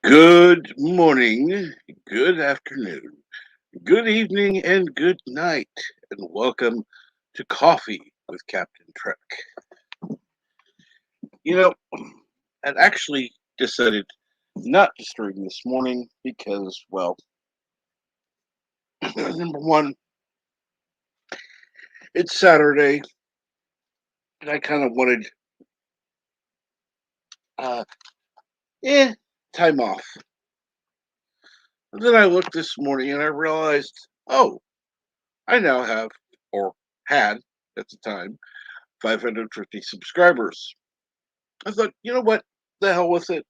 Good morning, good afternoon, good evening, and good night, and welcome to Coffee with Captain Trek. You know, I actually decided not to stream this morning because, well, number one, it's Saturday, and I kind of wanted, uh, eh, time off. And then I looked this morning and I realized, oh, I now have, or had at the time, 550 subscribers. I thought, you know what? The hell with it.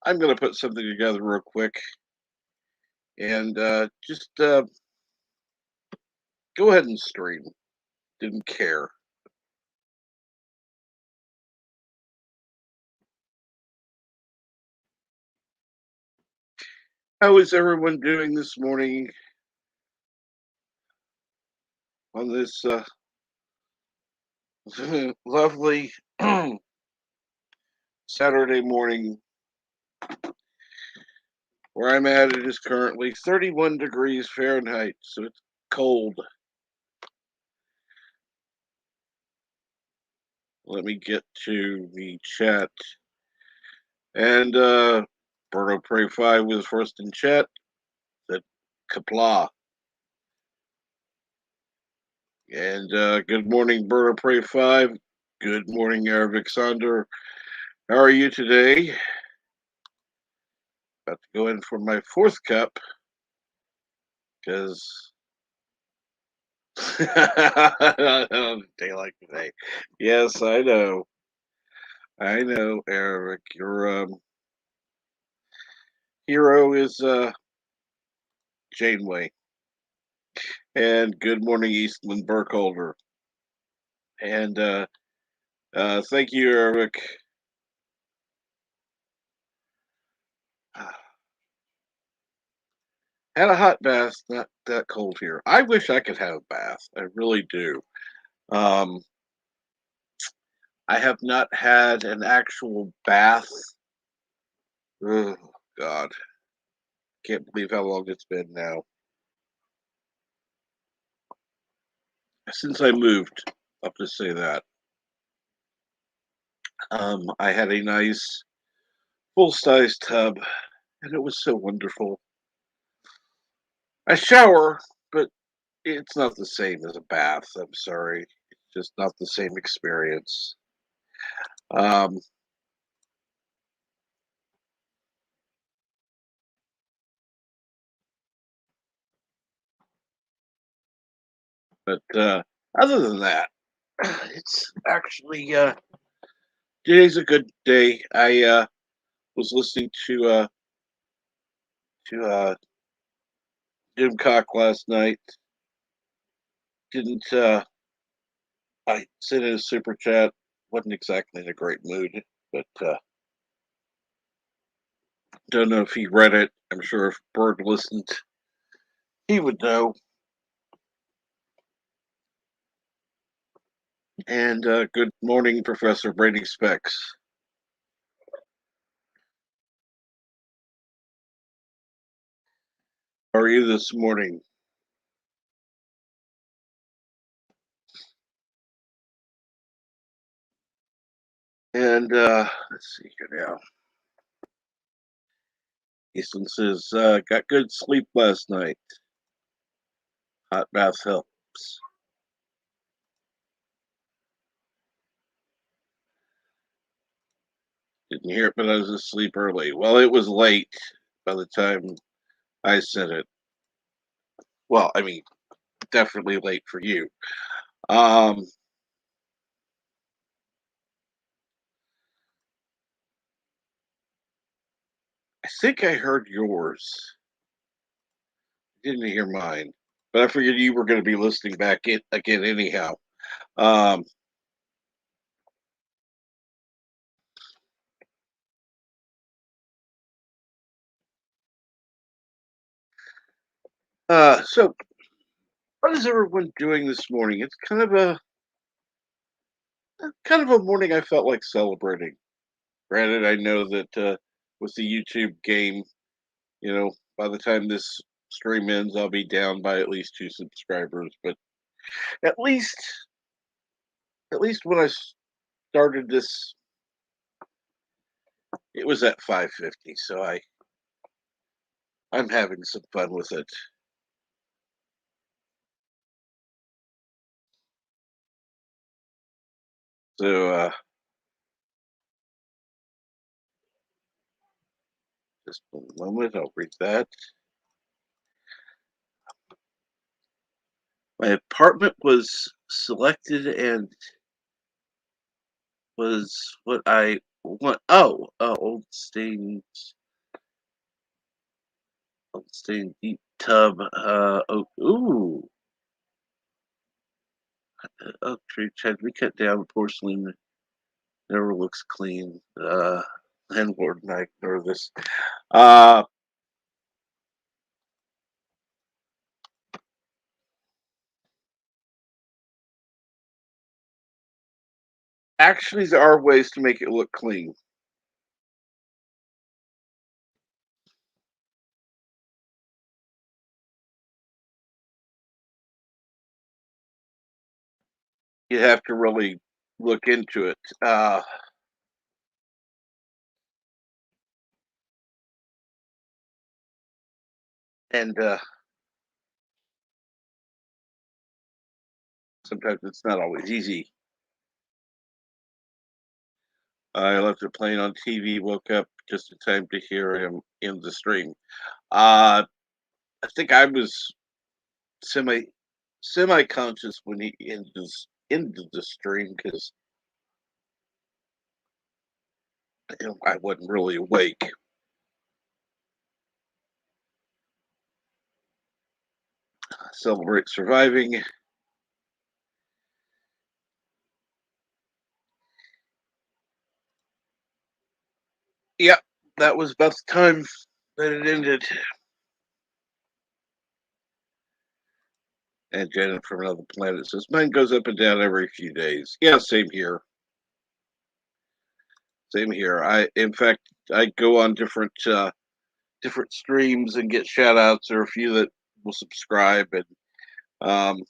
I'm going to put something together real quick and just go ahead and stream. Didn't care. How is everyone doing this morning on this lovely Saturday morning? Where I'm at, it is currently 31 degrees Fahrenheit, so it's cold. Let me get to the chat. And Berto Prey 5 was first in chat. That Kapla. And good morning, Berto Prey 5. Good morning, Arabic Sonder. How are you today? About to go in for my fourth cup because day like today. Yes, I know. I know, Arabic. Your hero is Janeway. And good morning, Eastman Burkholder. And thank you, Arabic. Had a hot bath, not that cold here. I wish I could have a bath. I really do. Um, I have not had an actual bath. Oh, God. Can't believe how long it's been now. Since I moved, I'll just say that. I had a nice full size tub, and it was so wonderful. I shower, but it's not the same as a bath. I'm sorry. It's just not the same experience. Um, but other than that, it's actually today's a good day. I was listening to Jim Cock last night. Didn't I sent in a super chat? Wasn't exactly in a great mood, but don't know if he read it. I'm sure if Bird listened, he would know. And good morning, Professor Brady Specs. How are you this morning? And let's see here now. Easton says, got good sleep last night. Hot bath helps. Didn't hear it, but I was asleep early. Well, it was late by the time I said it. Well, I mean, definitely late for you. Um, I think I heard yours. Didn't hear mine, but I figured you were going to be listening back in again anyhow. Um, so what is everyone doing this morning? It's kind of a morning I felt like celebrating. Granted, I know that with the YouTube game. You know, by the time this stream ends, I'll be down by at least 2 subscribers. But at least, at least when I started this, it was at 550. So I'm having some fun with it. So just a moment, I'll read that. My apartment was selected and was what I want. Oh, old stained deep tub. Oh, ooh, oak tree had to be cut down. Porcelain never looks clean. Landlord and I ignore this. Uh, Actually, there are ways to make it look clean. You have to really look into it. And sometimes it's not always easy. I left it playing on TV, woke up just in time to hear him in the stream. Uh, I think I was semi semi conscious when he into the stream because I wasn't really awake. Celebrate surviving. Yep, that was about the time that it ended. And Janet from another planet says mine goes up and down every few days. Yeah, same here. Same here. In fact, I go on different streams and get shout outs or a few that will subscribe and um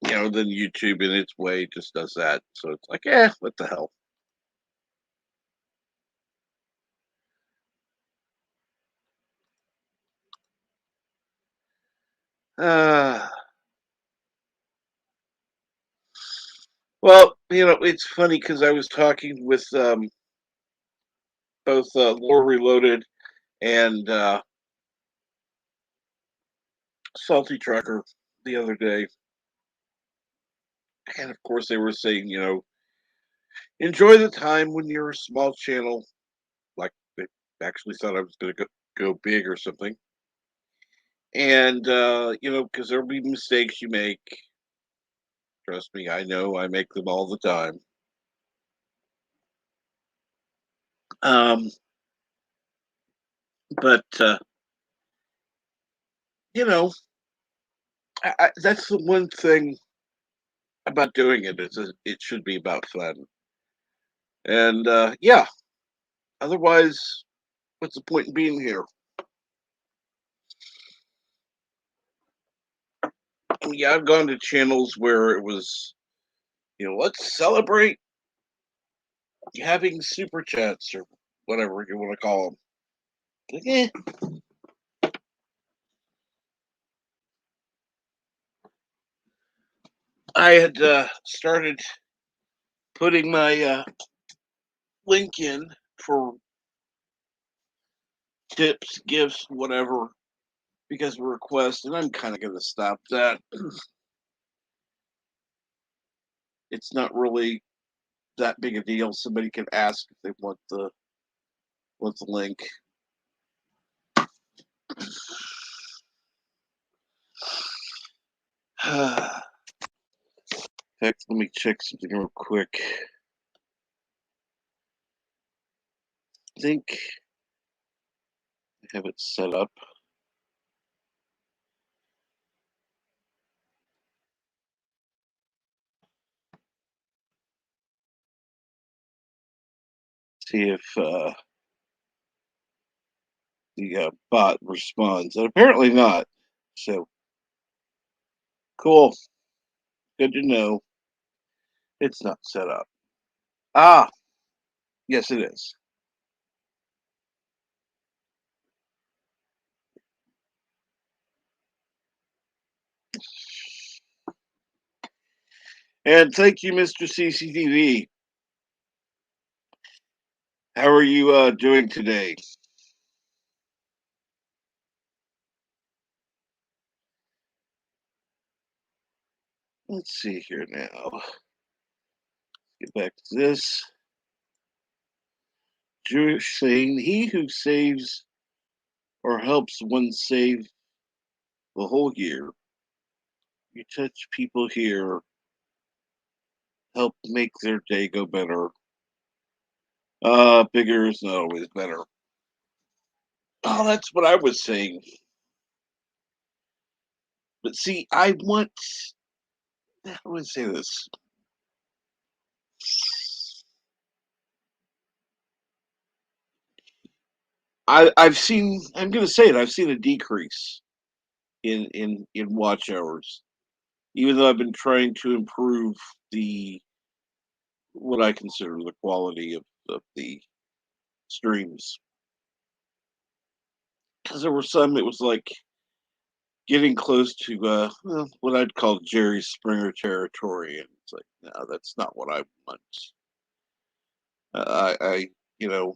then YouTube in its way just does that. So it's like, what the hell. Uh well, it's funny because I was talking with both Lore Reloaded and Salty Trucker the other day. And of course they were saying, enjoy the time when you're a small channel, like they actually thought I was gonna go big or something. And because there'll be mistakes you make. Trust me, I know I make them all the time. Um, but you know, that's the one thing about doing it is it should be about fun. And yeah, otherwise, what's the point in being here? Yeah, I've gone to channels where it was, let's celebrate having super chats or whatever you want to call them. Like, I had started putting my link in for tips, gifts, whatever, because of requests, and I'm kind of going to stop that. It's not really that big a deal. Somebody can ask if they want the link. In fact, let me check something real quick. I think I have it set up. See if the bot responds, and apparently not. So cool. Good to know. It's not set up. Ah, yes, it is. And thank you, Mr. CCTV. How are you doing today? Let's see here now. Get back to this. Jewish saying, he who saves or helps one save the whole year. You touch people here, help make their day go better. Bigger is not always better. Oh, that's what I was saying. But see, I want, how do I say this? I've seen, I'm going to say it, I've seen a decrease in watch hours, even though I've been trying to improve the, what I consider the quality of the streams. Because there were some, it was like getting close to well, what I'd call Jerry Springer territory, and it's like, no, that's not what I want. I you know,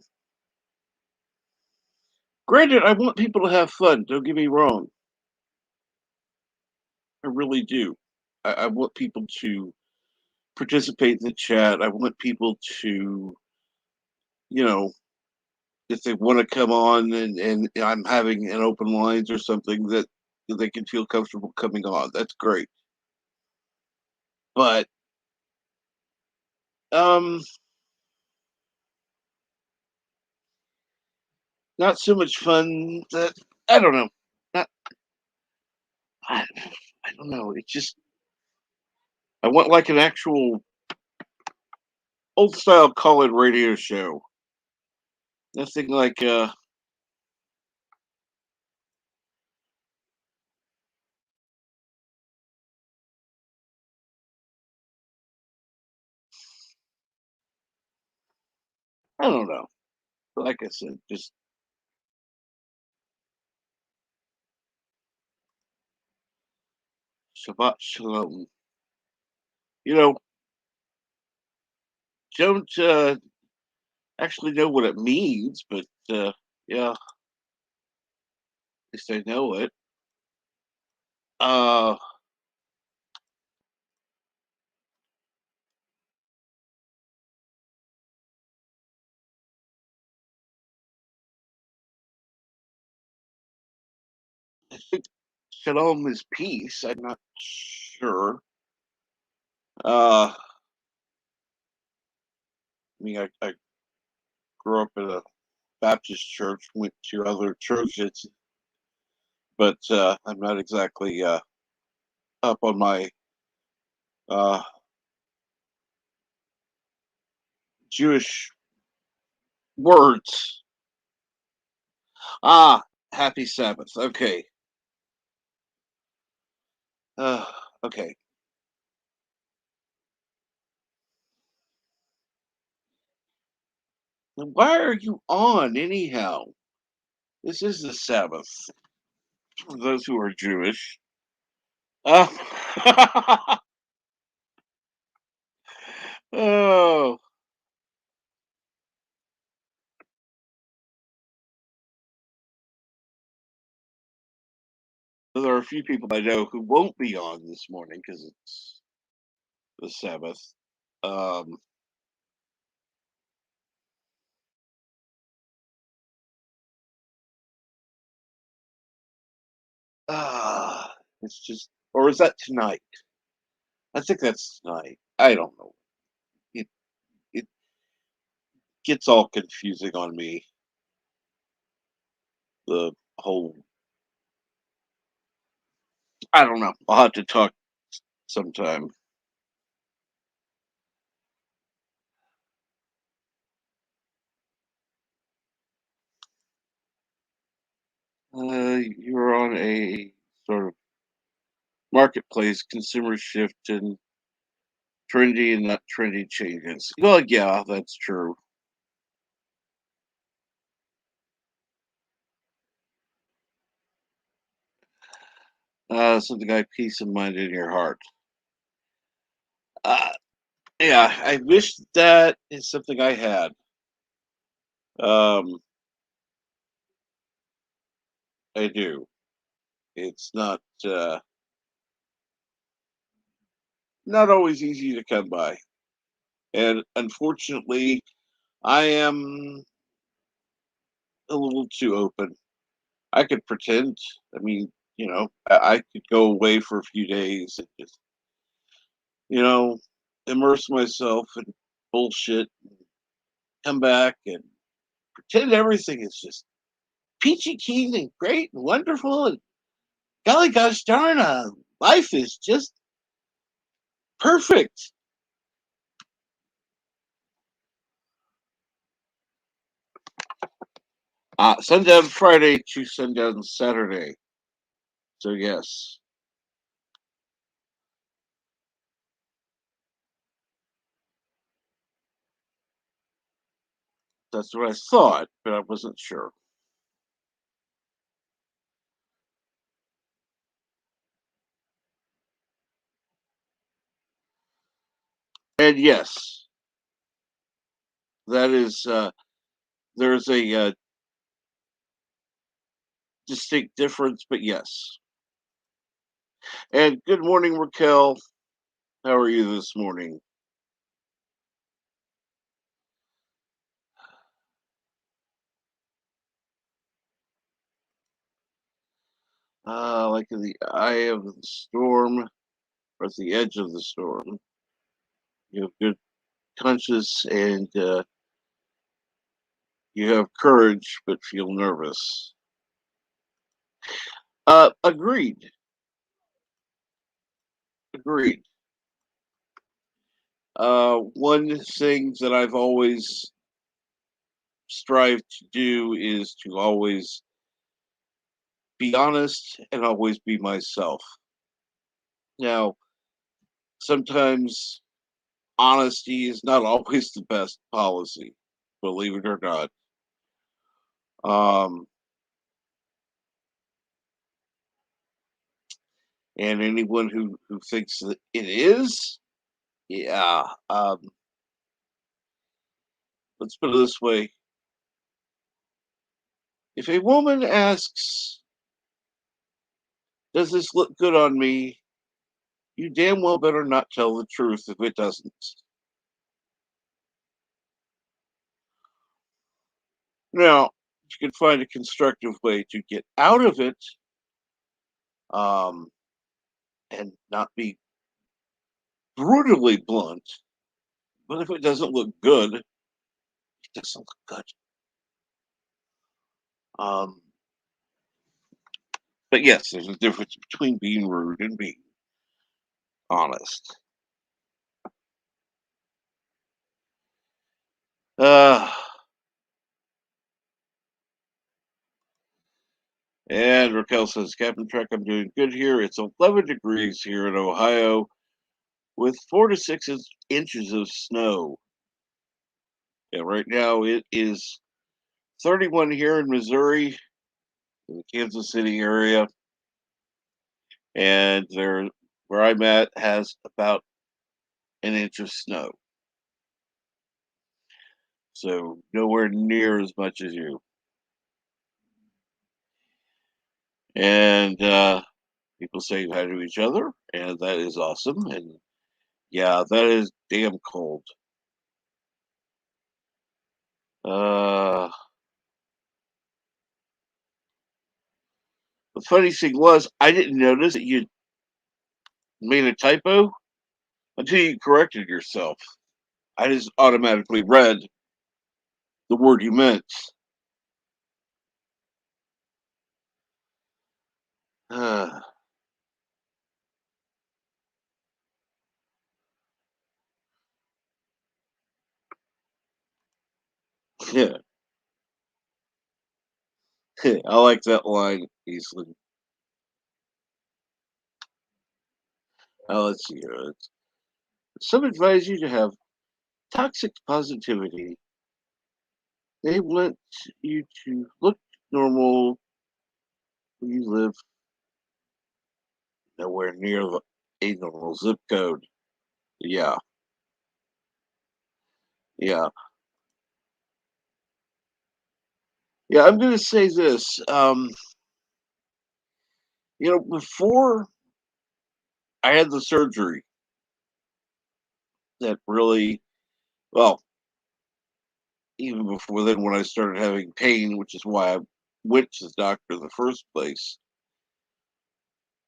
granted, I want people to have fun. Don't get me wrong, I really do. I want people to participate in the chat. I want people to, you know, if they want to come on and I'm having an open lines or something that they can feel comfortable coming on. That's great. But um not so much fun that I don't know. Not I, I don't know. It just I want like an actual old style call in radio show. Nothing like I don't know. Like I said, just Shabbat Shalom. You know, don't actually know what it means, but yeah, at least I know it. Uh I think Shalom is peace. I'm not sure. I mean, I grew up in a Baptist church, went to other churches, but I'm not exactly up on my uh, Jewish words. Ah, happy Sabbath. Okay. Uh, okay. Why are you on anyhow? This is the Sabbath for those who are Jewish. Uh, oh, there are a few people I know who won't be on this morning because it's the Sabbath. Um, it's just, or is that tonight? I think that's tonight. I don't know. It it gets all confusing on me. The whole, I don't know. I'll have to talk sometime. you're on a sort of marketplace, consumer shift, and trendy and not trendy changes. Well, yeah, that's true. Something like peace of mind in your heart. Uh, yeah, I wish that is something I had. Um, I do. It's not always easy to come by, and unfortunately, I am a little too open. I could pretend. I mean, I could go away for a few days and just, you know, immerse myself in bullshit, come back and pretend everything is just peachy keen and great and wonderful and golly gosh darn, life is just perfect. Sundown Friday to sundown Saturday. So yes, that's what I thought, but I wasn't sure. And yes, that is there's a distinct difference, but yes. And good morning, Raquel. How are you this morning? Like in the eye of the storm or at the edge of the storm. You have good conscience and you have courage, but feel nervous. Agreed. Agreed. One thing that I've always strived to do is to always be honest and always be myself. Now, sometimes honesty is not always the best policy, believe it or not. Um, and anyone who thinks that it is, yeah. Let's put it this way: if a woman asks, "Does this look good on me?" You damn well better not tell the truth if it doesn't. Now, if you can find a constructive way to get out of it, um, and not be brutally blunt, but if it doesn't look good, it doesn't look good. Um, but yes, there's a difference between being rude and being honest. Uh, and Raquel says, Captain Trek, I'm doing good here. It's 11 degrees here in Ohio with 4 to 6 inches of snow. Yeah, right now it is 31 here in Missouri, in the Kansas City area, and there, where I'm at, has about an inch of snow. So nowhere near as much as you. And people say hi to each other, and that is awesome. And yeah, that is damn cold. Uh, the funny thing was, I didn't notice that you made a typo until you corrected yourself. I just automatically read the word you meant. Uh, yeah. I like that line easily. Let's see. Some advise you to have toxic positivity. They want you to look normal when you live nowhere near a normal zip code. Yeah, yeah, yeah. I'm going to say this. Before I had the surgery, that really, well, even before then, when I started having pain, which is why I went to the doctor in the first place,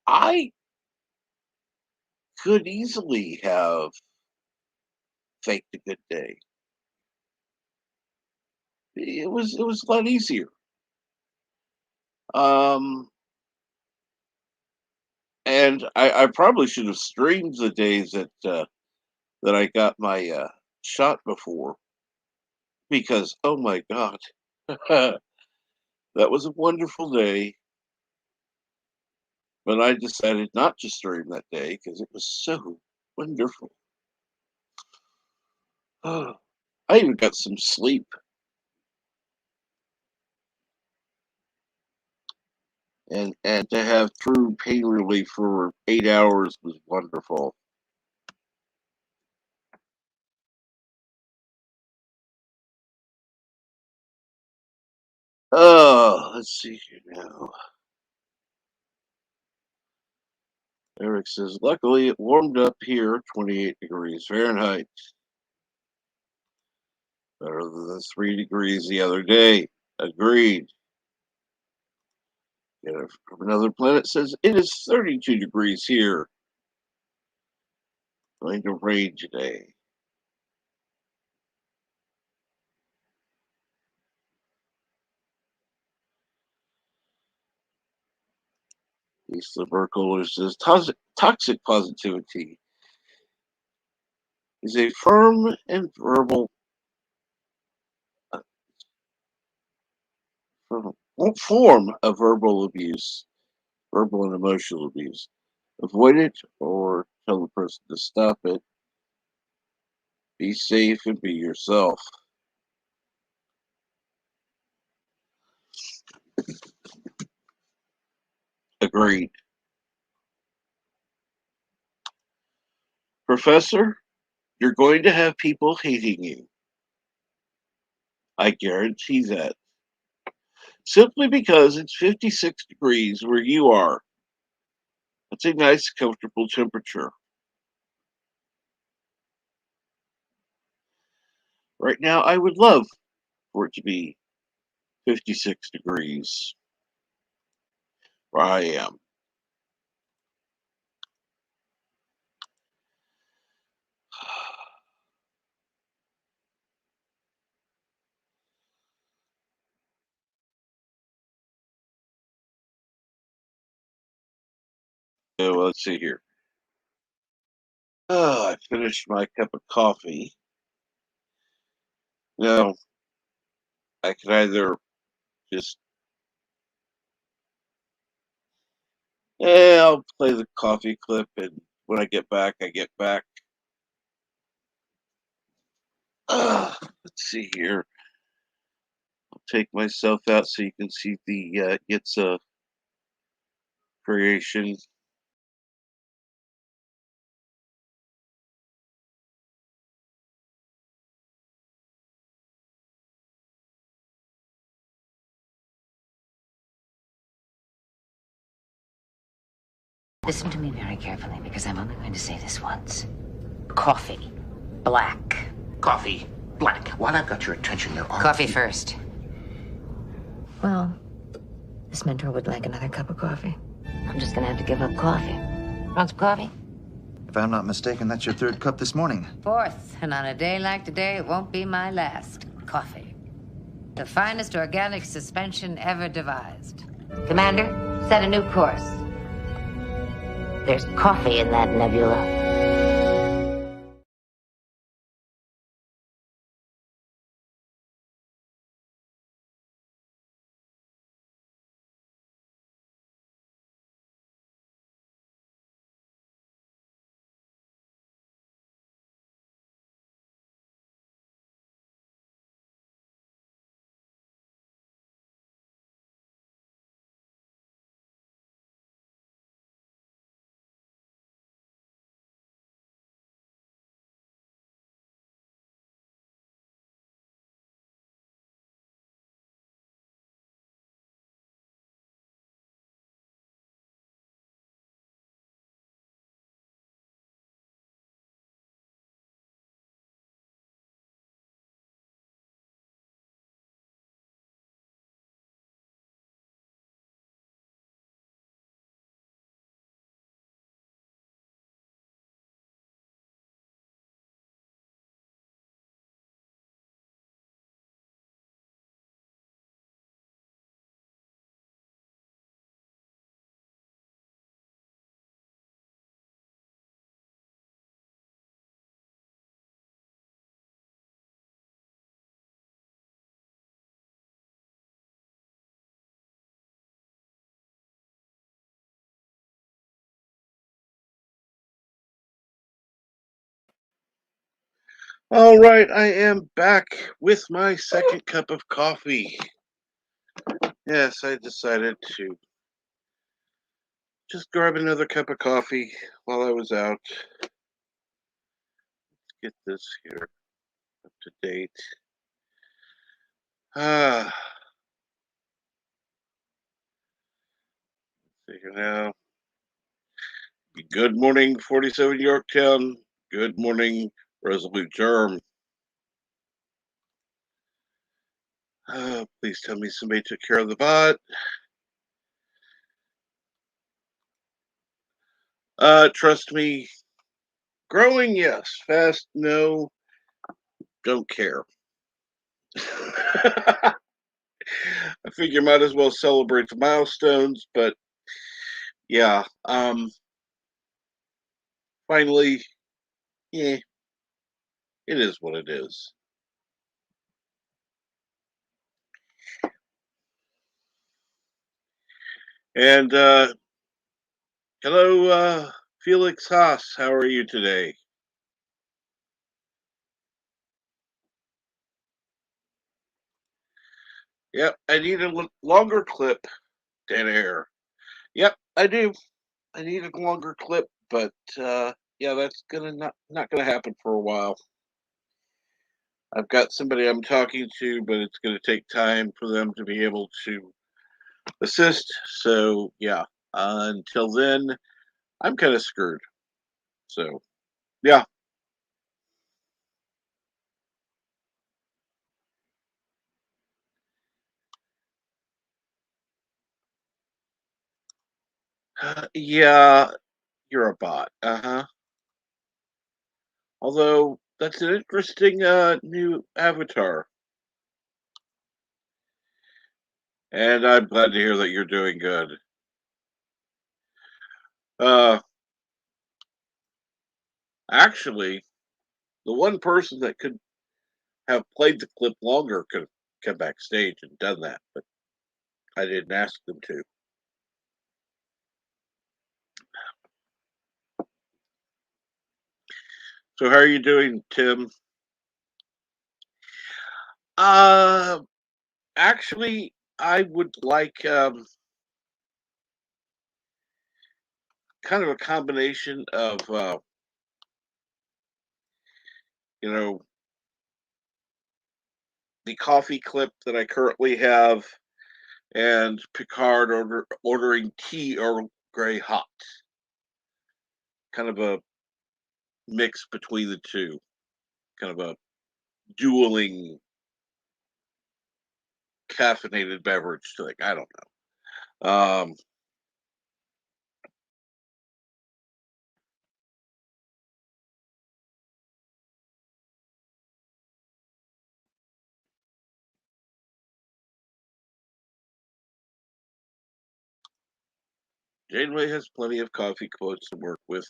I could easily have faked a good day. It was a lot easier. Um, and I probably should have streamed the days that I got my shot before because oh my god, that was a wonderful day. But I decided not to stream that day because it was so wonderful. I even got some sleep, and to have true pain relief for 8 hours was wonderful. Oh, let's see here now. Eric says, luckily it warmed up here, 28 degrees Fahrenheit, better than the 3 degrees the other day. Agreed. From another planet says it is 32 degrees here. Going to rain today. Lisa Burkholder says toxic positivity is a firm and verbal form of verbal abuse, verbal and emotional abuse. Avoid it or tell the person to stop it. Be safe and be yourself. Agreed. Professor, you're going to have people hating you. I guarantee that. Simply because it's 56 degrees where you are. That's a nice, comfortable temperature. Right now, I would love for it to be 56 degrees where I am. Well, let's see here. Oh, I finished my cup of coffee. Now, I can either just, I'll play the coffee clip, and when I get back, I get back. Let's see here. I'll take myself out so you can see the it's a creation. Listen to me very carefully because I'm only going to say this once. Coffee. Black. Coffee. Black. While I've got your attention, there are... Coffee first. Well, this mentor would like another cup of coffee. I'm just gonna have to give up coffee. Want some coffee? If I'm not mistaken, that's your third cup this morning. Fourth, and on a day like today, it won't be my last. Coffee. The finest organic suspension ever devised. Commander, set a new course. There's coffee in that nebula. All right, I am back with my second cup of coffee. Yes, I decided to just grab another cup of coffee while I was out. Get this here up to date. Ah, see here now. Good morning, 47 Yorktown. Good morning, Resolute Germ. Please tell me somebody took care of the bot. Trust me. Growing, yes. Fast, no. Don't care. I figure might as well celebrate the milestones, but yeah. Finally, yeah, it is what it is. And hello, Felix Haas. How are you today? Yep, I need a longer clip, dead air. Yep, I do. I need a longer clip, but yeah, that's gonna not gonna happen for a while. I've got somebody I'm talking to, but it's gonna take time for them to be able to assist. So yeah, until then, I'm kind of screwed. So yeah, yeah, you're a bot. Uh huh. Although that's an interesting new avatar, and I'm glad to hear that you're doing good. Uh, Actually, the one person that could have played the clip longer could have come backstage and done that, but I didn't ask them to. So how are you doing, Tim? Uh, Actually, I would like kind of a combination of you know, the coffee clip that I currently have and Picard ordering tea Earl Grey hot. Kind of a mix between the two. Kind of a dueling caffeinated beverage thing. I don't know. Janeway has plenty of coffee quotes to work with.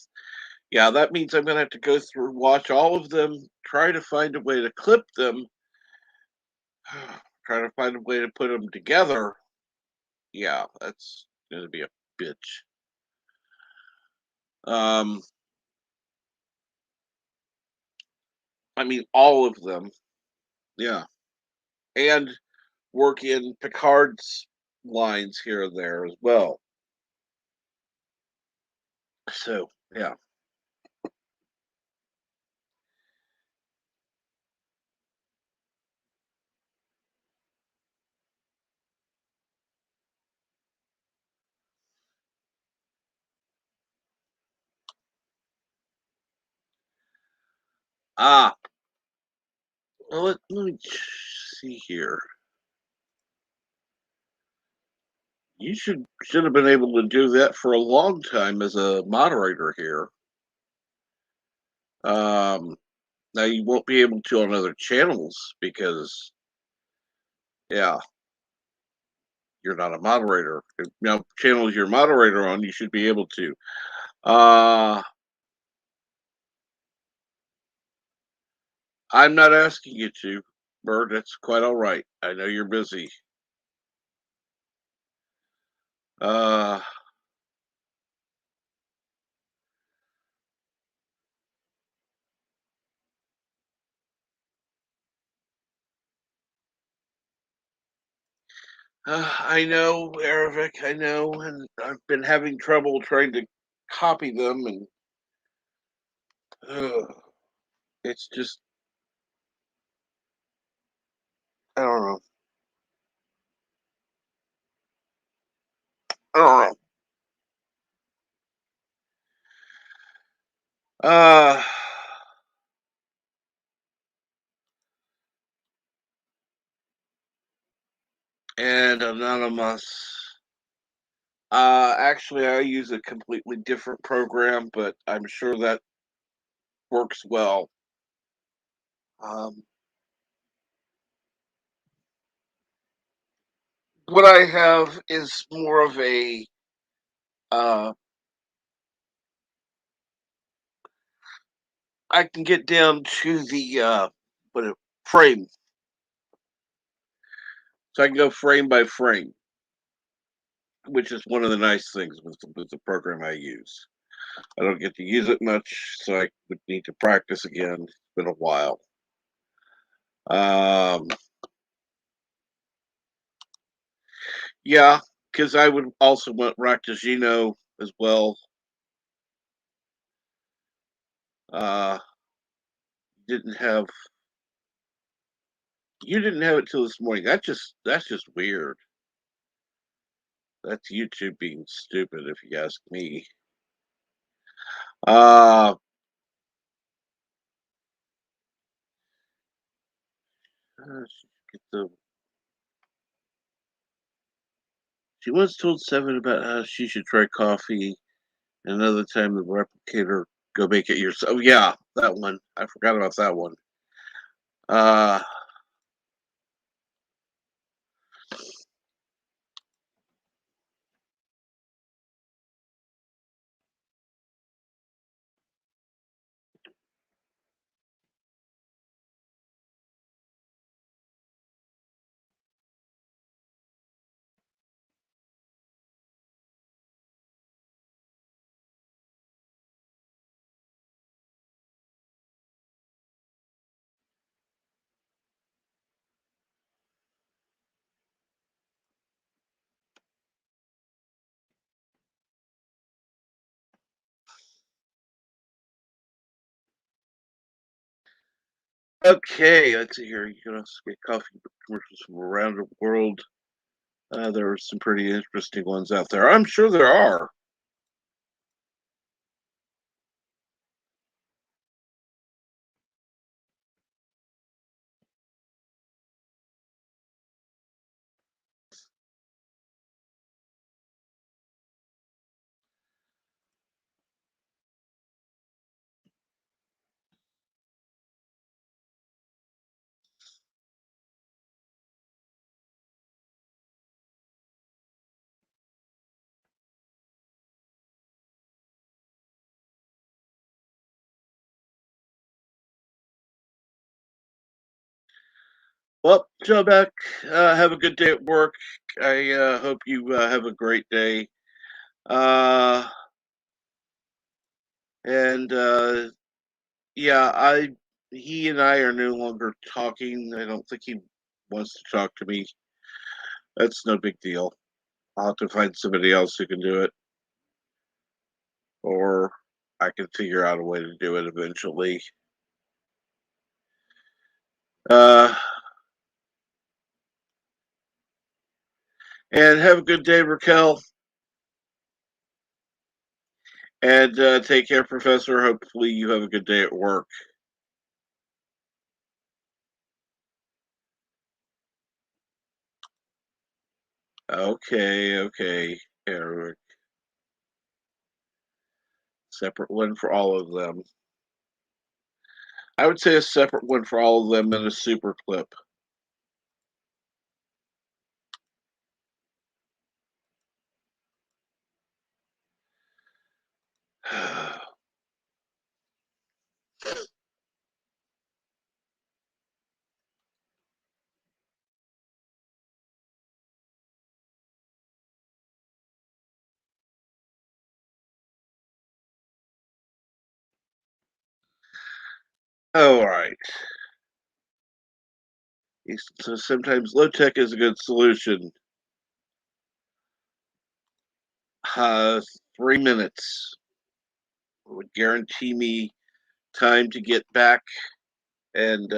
Yeah, that means I'm gonna have to go through, watch all of them, try to find a way to clip them, try to find a way to put them together. Yeah, that's gonna be a bitch. Um, I mean, all of them. Yeah, and work in Picard's lines here and there as well. So yeah. Ah, well, let me see here. You should have been able to do that for a long time as a moderator here. Um, Now you won't be able to on other channels because, yeah, you're not a moderator. Now, channels you're a moderator on, you should be able to. Uh, I'm not asking you to, Bird. That's quite all right. I know you're busy. Uh, I know, Arabic, I know, and I've been having trouble trying to copy them, and it's just, I don't know. I don't know. Uh, and Anonymous. Actually, I use a completely different program, but I'm sure that works well. Um, what I have is more of a uh, I can get down to the frame, so I can go frame by frame, which is one of the nice things with the program I use. I don't get to use it much, so I would need to practice again. It's been a while. Um, yeah, because I would also want Raktajino as well. Uh, didn't have You didn't have it till this morning. That's just weird. That's YouTube being stupid, if you ask me. Uh, get the. She once told Seven about how she should try coffee. Another time, the replicator go make it yourself. Oh, yeah, that one. I forgot about that one. Uh, okay, let's see here. You can also get coffee commercials from around the world. There are some pretty interesting ones out there. I'm sure there are. Well, Joe Beck, have a good day at work. I hope you have a great day. Uh, and yeah, I he and I are no longer talking. I don't think he wants to talk to me. That's no big deal. I'll have to find somebody else who can do it, or I can figure out a way to do it eventually. Uh, and have a good day, Raquel. And take care, Professor. Hopefully, you have a good day at work. Okay, okay, Eric. Separate one for all of them. I would say a separate one for all of them and a super clip. All right. So sometimes low tech is a good solution. uh, 3 minutes would guarantee me time to get back and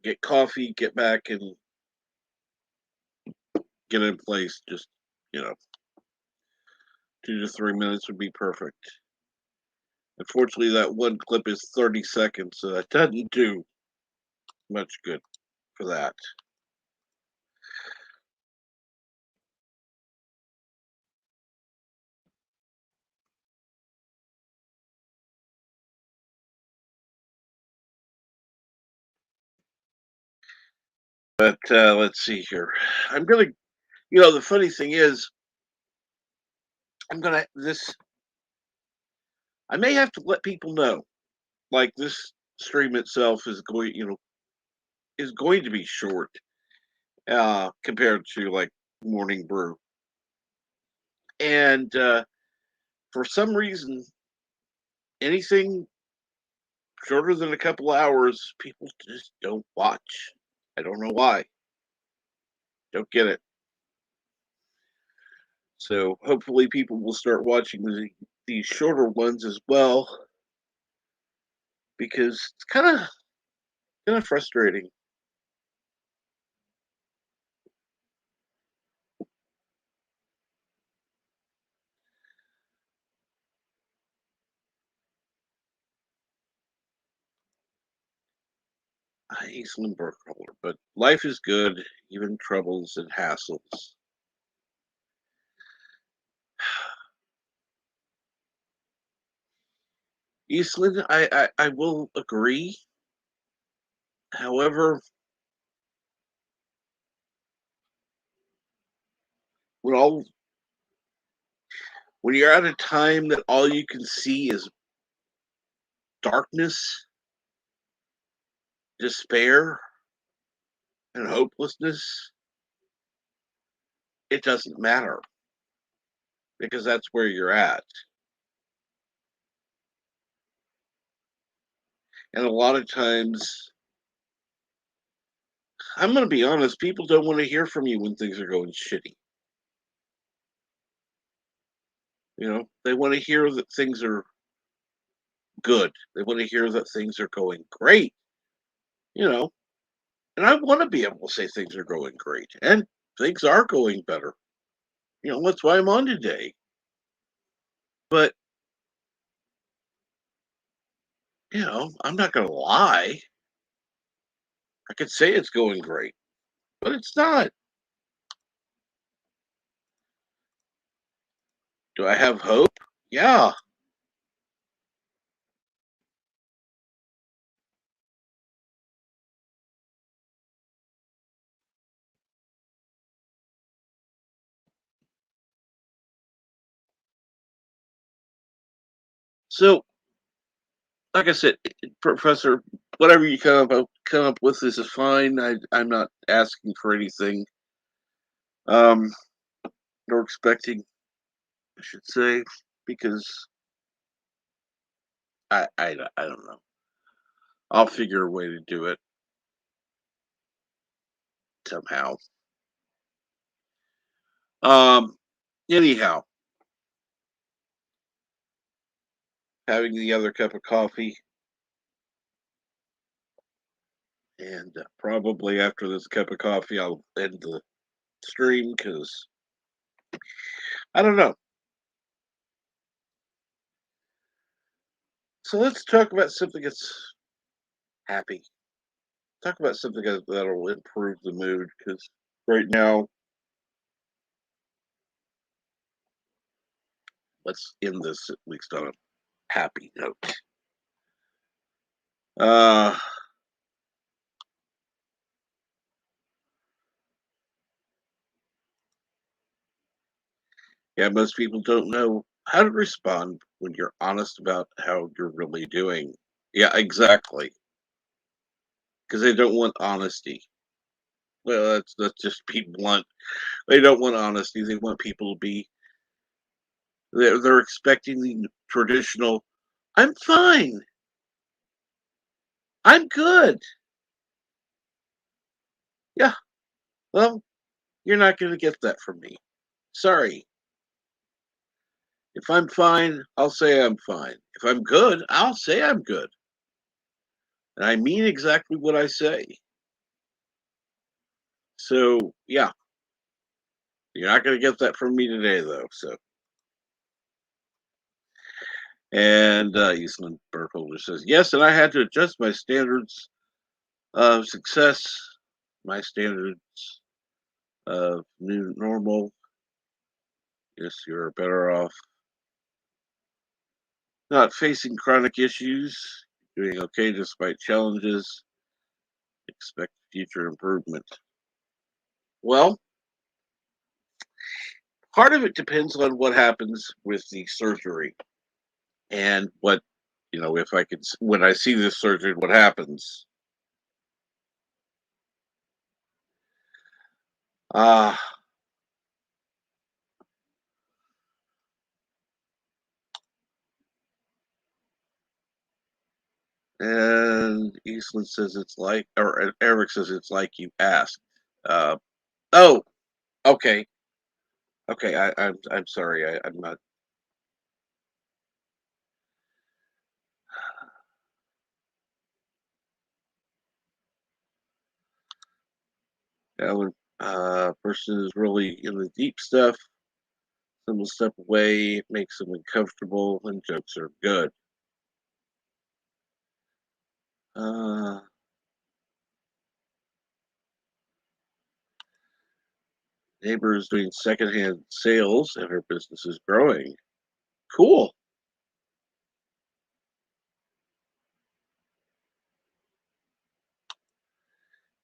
get coffee, get back and get in place. Just, you know, 2 to 3 minutes would be perfect. Unfortunately, that one clip is 30 seconds, so that doesn't do much good for that. But let's see here. I'm gonna, the funny thing is, I'm gonna this. I may have to let people know, like this stream itself is going to be short, compared to like Morning Brew, and for some reason, anything shorter than a couple hours, people just don't watch. I don't know why. Don't get it. So hopefully people will start watching these shorter ones as well, because it's kind of frustrating. I hate Slim Burkholder, but life is good, even troubles and hassles. Eastland, I will agree. However, when all when you're at a time that all you can see is darkness, despair, and hopelessness, it doesn't matter because that's where you're at. And a lot of times, I'm going to be honest, people don't want to hear from you when things are going shitty. They want to hear that things are good. They want to hear that things are going great. You know, and I want to be able to say things are going great and things are going better. That's why I'm on today. But, I'm not going to lie. I could say it's going great, but it's not. Do I have hope? Yeah. So, like I said, Professor, whatever you come up with, this is fine. I'm not asking for anything, um, nor expecting, I should say, because I don't know. I'll figure a way to do it somehow. Um, anyhow, having the other cup of coffee, and probably after this cup of coffee, I'll end the stream because I don't know. So let's talk about something that's happy. Talk about something that'll improve the mood because right now, let's end this at least on a happy note. Uh, yeah, most people don't know how to respond when you're honest about how you're really doing. Yeah, exactly. Because they don't want honesty. Well, let's just be blunt. They don't want honesty. They want people to be. They're expecting the traditional. I'm fine. I'm good. Yeah. Well, You're not going to get that from me. Sorry. If I'm fine, I'll say I'm fine. If I'm good, I'll say I'm good. And I mean exactly what I say. So, yeah, you're not going to get that from me today, though. So, and Eastland Burkholder says, yes, and I had to adjust my standards of success, my standards of new normal. Yes, you're better off not facing chronic issues, doing okay despite challenges, expect future improvement. Well, part of it depends on what happens with the surgery and what, if I could, when I see this surgery, what happens. Ah, and Eastland says it's like, or Eric says it's like you asked. Uh, oh, okay, okay. I'm sorry. I'm not. Alan, person is really in the deep stuff. Some will step away, it makes them uncomfortable, and jokes are good. Uh, neighbor is doing secondhand sales, and her business is growing. Cool.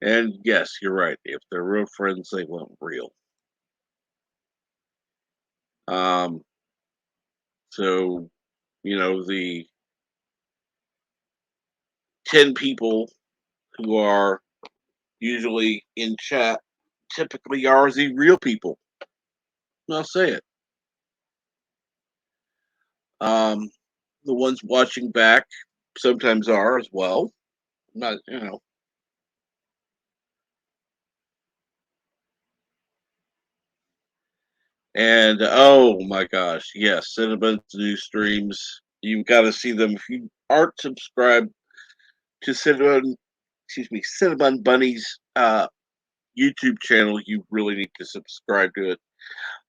And yes, you're right. If they're real friends, they want real. Um, so the 10 people who are usually in chat typically are the real people. I'll say it. Um, the ones watching back sometimes are as well. Not, And oh my gosh, yes, Cinnabon's new streams. You've got to see them. If you aren't subscribed to Cinnabon Bunny's YouTube channel, you really need to subscribe to it.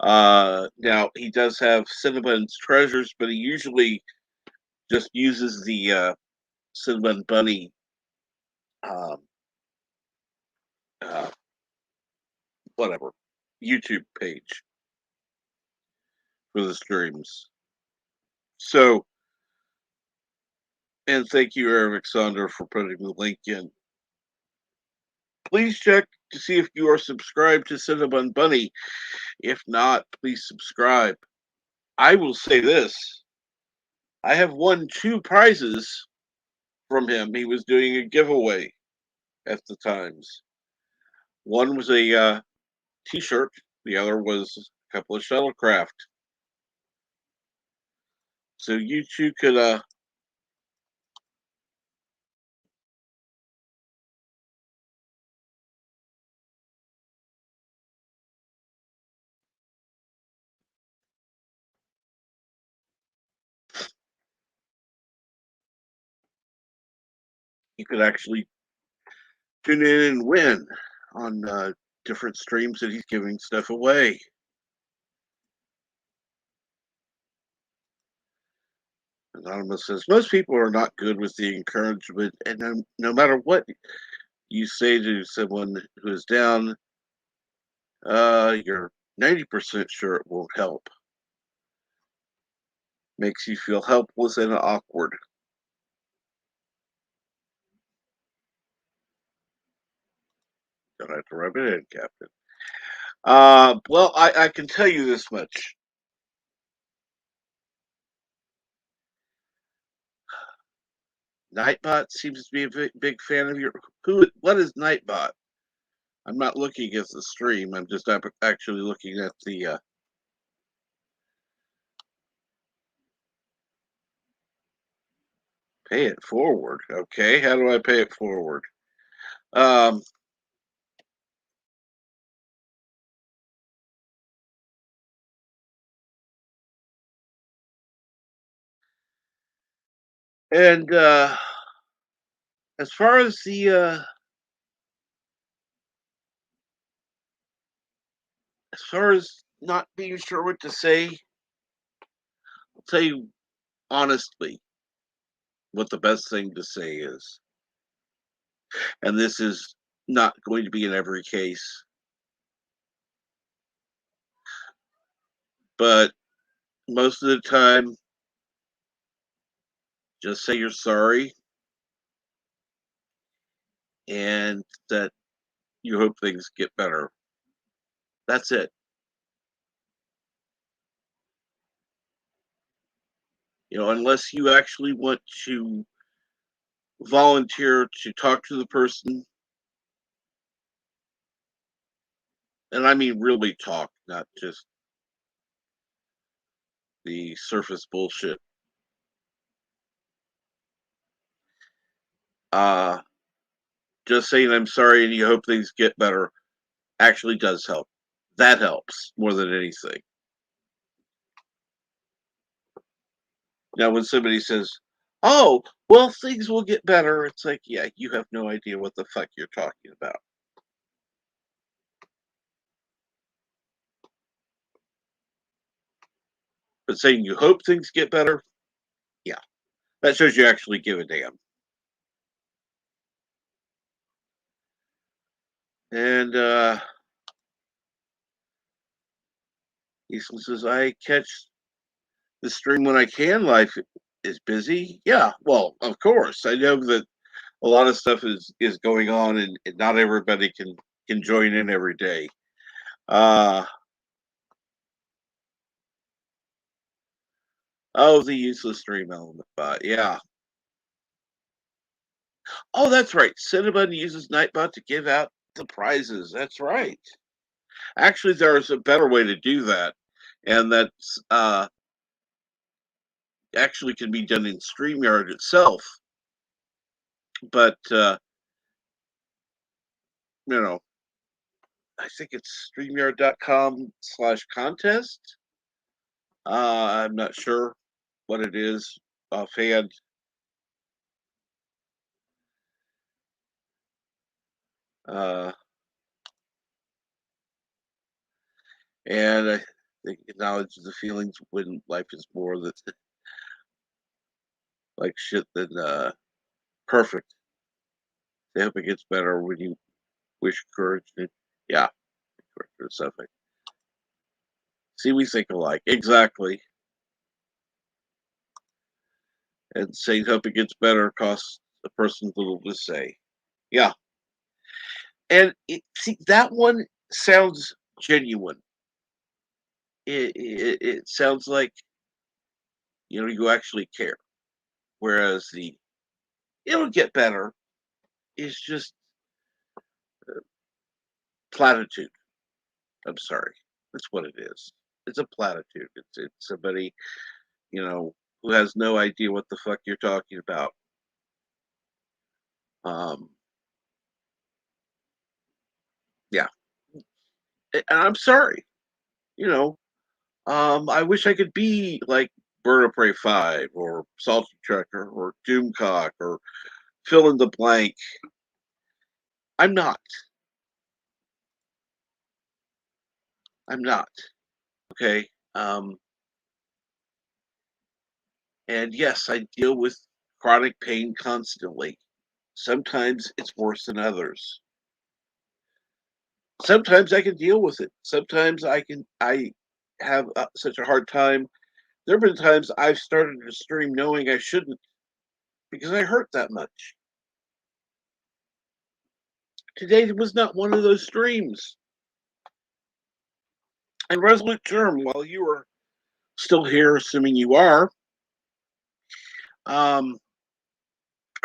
Now he does have Cinnabon's treasures, but he usually just uses the Cinnabon Bunny um, uh, whatever YouTube page for the streams. So, and thank you, Eric Sonder, for putting the link in. Please check to see if you are subscribed to Cinnabon Bunny. If not, please subscribe. I will say this. I have won 2 prizes from him. He was doing a giveaway at the times. One was a t-shirt. The other was a couple of shuttlecraft. So you two could actually tune in and win on different streams that he's giving stuff away. Anonymous says most people are not good with the encouragement, and no matter what you say to someone who is down, you're 90% sure it won't help. Makes you feel helpless and awkward. Don't have to rub it in, Captain. Well, I can tell you this much. Nightbot seems to be a big fan of your. What is Nightbot? I'm not looking at the stream. I'm just actually looking at the. Pay it forward. Okay, how do I pay it forward? Um, And as far as the as far as not being sure what to say, I'll tell you honestly what the best thing to say is. And this is not going to be in every case, but most of the time, just say you're sorry and that you hope things get better. That's it. Unless you actually want to volunteer to talk to the person, and I mean really talk, not just the surface bullshit. Uh, just saying I'm sorry and you hope things get better actually does help. That helps more than anything. Now, when somebody says, "Oh, well, things will get better," it's like, yeah, you have no idea what the fuck you're talking about. But saying you hope things get better, yeah, that shows you actually give a damn. And Eastman says, I catch the stream when I can. Life is busy. Yeah, well, of course. I know that a lot of stuff is going on, and not everybody can join in every day. Oh, the useless stream element bot. Yeah. Oh, that's right. Cinnabon uses Nightbot to give out the prizes. That's right. Actually, there's a better way to do that, and that's actually can be done in StreamYard itself. But I think it's StreamYard.com/contest. I'm not sure what it is offhand. Uh, and I think acknowledges the feelings when life is more than like shit than perfect. I hope it gets better when you wish courage. Yeah, or something. See, we think alike. Exactly. And saying hope it gets better costs a person little to say. Yeah. And see, that one sounds genuine. It sounds like, you actually care. Whereas the it'll get better is just platitude. I'm sorry. That's what it is. It's a platitude. It's somebody, who has no idea what the fuck you're talking about. Um, yeah. And I'm sorry. You know, I wish I could be like Bird of Prey 5 or Salty Trucker or Doomcock or fill in the blank. I'm not. I'm not. Okay. And yes, I deal with chronic pain constantly. Sometimes it's worse than others. Sometimes I can deal with it. Sometimes I have such a hard time. There have been times I've started to stream knowing I shouldn't because I hurt that much. Today was not one of those streams. And Resolute Term, while you are still here, assuming you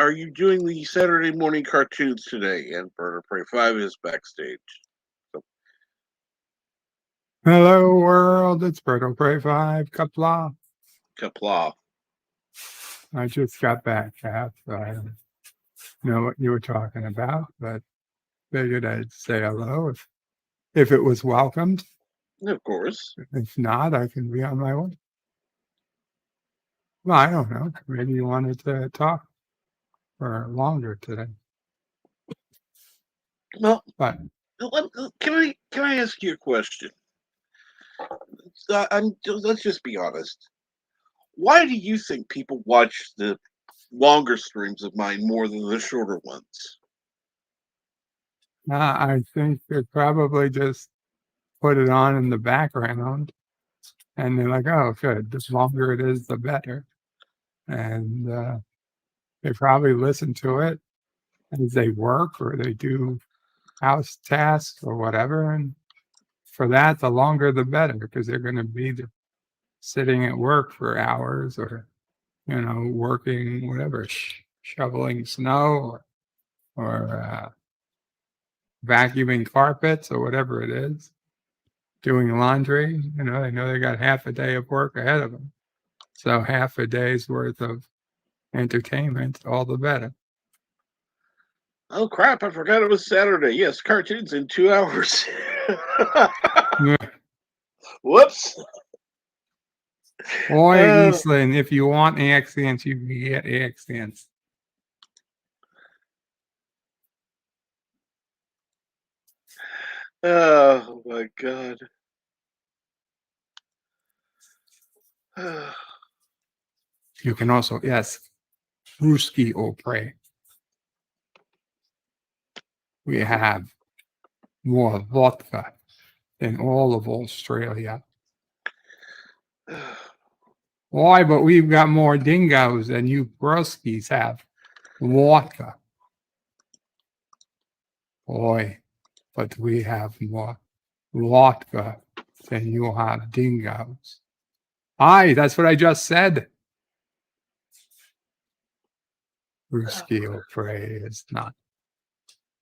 are you doing the Saturday morning cartoons today? And Bird of Prey 5 is backstage. So, Hello, world. It's Bird of Prey 5. Kapla. Kapla. I just got back, Cap, so I don't know what you were talking about, but figured I'd say hello if it was welcomed. Of course. If not, I can be on my way. Well, I don't know. Maybe you wanted to talk for longer today, Well, but can I ask you a question? Let's just be honest. Why do you think people watch the longer streams of mine more than the shorter ones? I think they probably just put it on in the background and they're like, oh, good. The longer it is, the better. And they probably listen to it as they work or they do house tasks or whatever. And for that, the longer the better because they're going to be sitting at work for hours or, working, whatever, shoveling snow or vacuuming carpets or whatever it is, doing laundry. They know they got half a day of work ahead of them. So half a day's worth of entertainment, all the better. Oh crap, I forgot it was Saturday. Yes, cartoons in 2 hours. Whoops. Boy, Eastland, if you want accents, you can get accents. Oh my god. You can also ask Ruski Opre. We have more vodka than all of Australia. Why? But we've got more dingoes than you Bruskies have. Vodka. Boy, but we have more vodka than you have dingoes. Aye, that's what I just said. Ruski Opre is not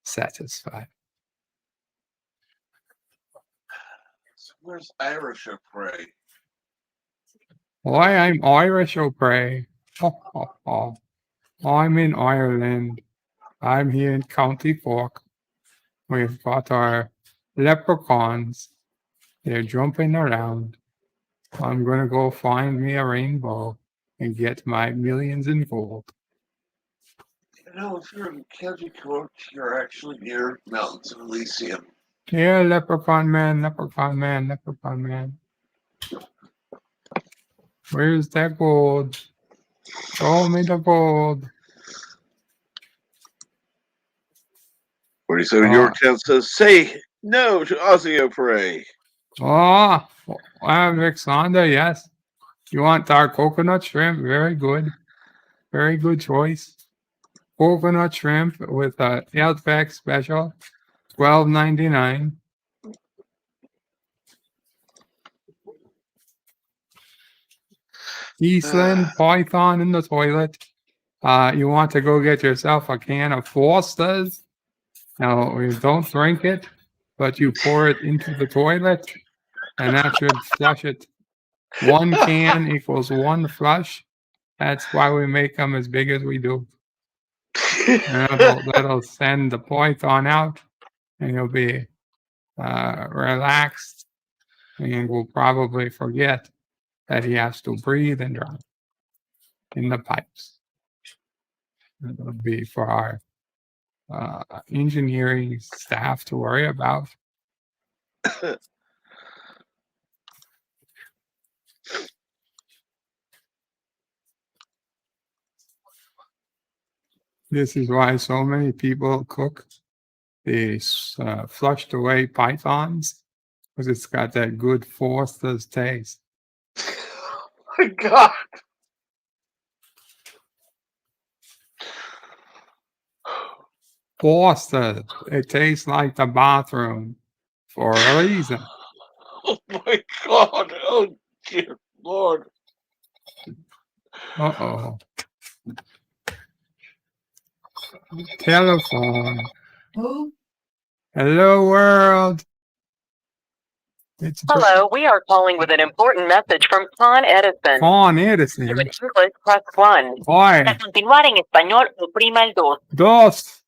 satisfied. Where's Irish Opre? Why, I'm Irish Opre. I'm in Ireland. I'm here in County Cork. We've got our leprechauns. They're jumping around. I'm gonna go find me a rainbow and get my millions in gold. If you're in County Cork, you're actually near Mountains of Elysium. Yeah, leprechaun man, leprechaun man, leprechaun man. Where's that gold? Show me the gold. 47 Yorktown says, say no to Aussie Opre. Oh, Alexander, yes. You want our coconut shrimp? Very good. Very good choice. Coconut shrimp with a Outback special, $12.99. Eastland Python in the toilet. You want to go get yourself a can of Foster's? Now, you don't drink it, but you pour it into the toilet, and that should flush it. 1 can equals 1 flush. That's why we make them as big as we do. And that'll send the python out, and you'll be relaxed, and will probably forget that he has to breathe and drown in the pipes. It'll be for our engineering staff to worry about. This is why so many people cook these flushed away pythons, because it's got that good Foster's taste. Oh my god. Foster's, it tastes like the bathroom for a reason. Oh my god. Oh dear Lord. Uh-oh. Telephone. Who? Hello, world. It's Hello, we are calling with an important message from Con Edison. Con In Edison. English, press 1. Why? Para continuar en español, oprima el 2. Dos.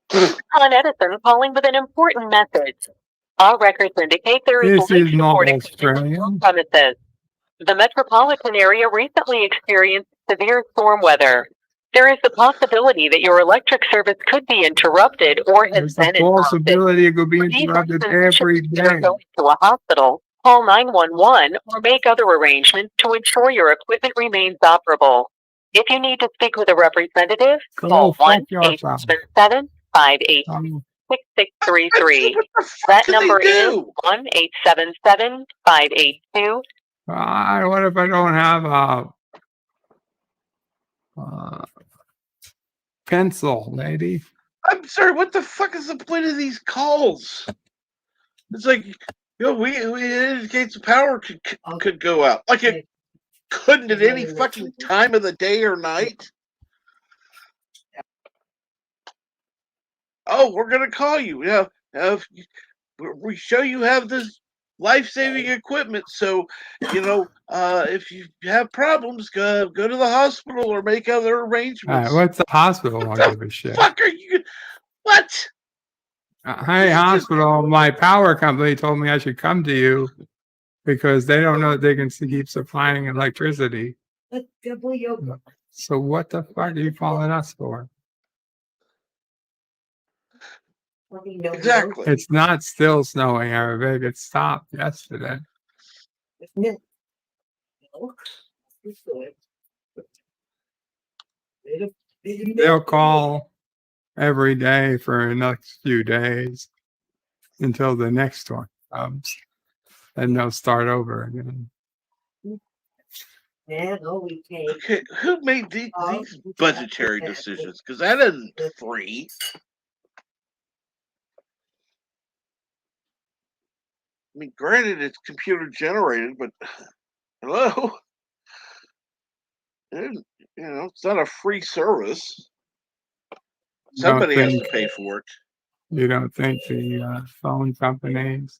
Con Edison calling with an important message. All records indicate there is This is life not support Australian. premises. The metropolitan area recently experienced severe storm weather. There is the possibility that your electric service could be interrupted or has There's a been interrupted. possibility it could be For these interrupted reasons, every should you consider day. going to a hospital, call 911 or make other arrangements to ensure your equipment remains operable. If you need to speak with a representative, Go call fuck yourself. 1-877-586-6633. What the fuck That can they number is do? 1-877-582. What if I don't have a pencil, lady? I'm sorry, what the fuck is the point of these calls? It's like, we it indicates the power could go out. Like it couldn't at any fucking time of the day or night. Oh, we're gonna call you. Yeah, we show you have this life-saving equipment. So, if you have problems, go to the hospital or make other arrangements. What's the hospital? I'll give a shit. Fuck are you? What? Hey, hospital, my power company told me I should come to you because they don't know that they can keep supplying electricity. So what the fuck are you calling us for? Exactly. It's not still snowing, Arabic. It stopped yesterday. They'll call every day for the next few days until the next one comes, and they'll start over again. Okay, who made these budgetary decisions? Because that isn't free. I mean, granted, it's computer generated, but hello, it's not a free service. Somebody has to pay for it. You don't think the phone companies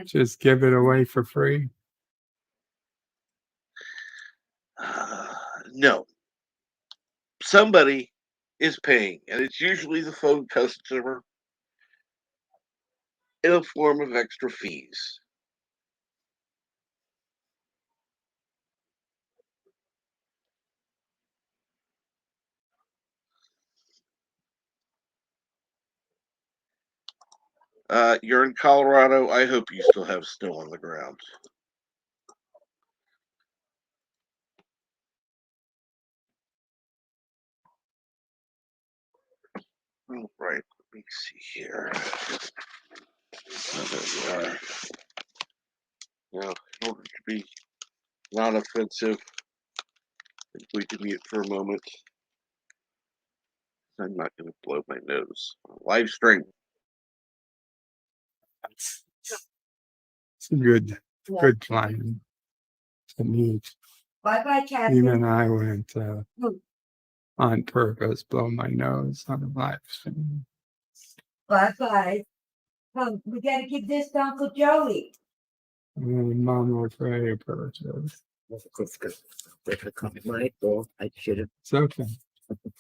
just give it away for free? No. Somebody is paying, and it's usually the phone customer in a form of extra fees. You're in Colorado. I hope you still have snow on the ground. All right, let me see here. Oh, there we are. Now, in order to be not offensive, if we can mute for a moment. I'm not going to blow my nose. Live stream. It's a good plan to mute. Bye, Kathy. Even I went on purpose, blow my nose on the live stream. Bye. Come, we gotta give this to Uncle Joey. Mom was very apologetic. My fault. I should have It's okay.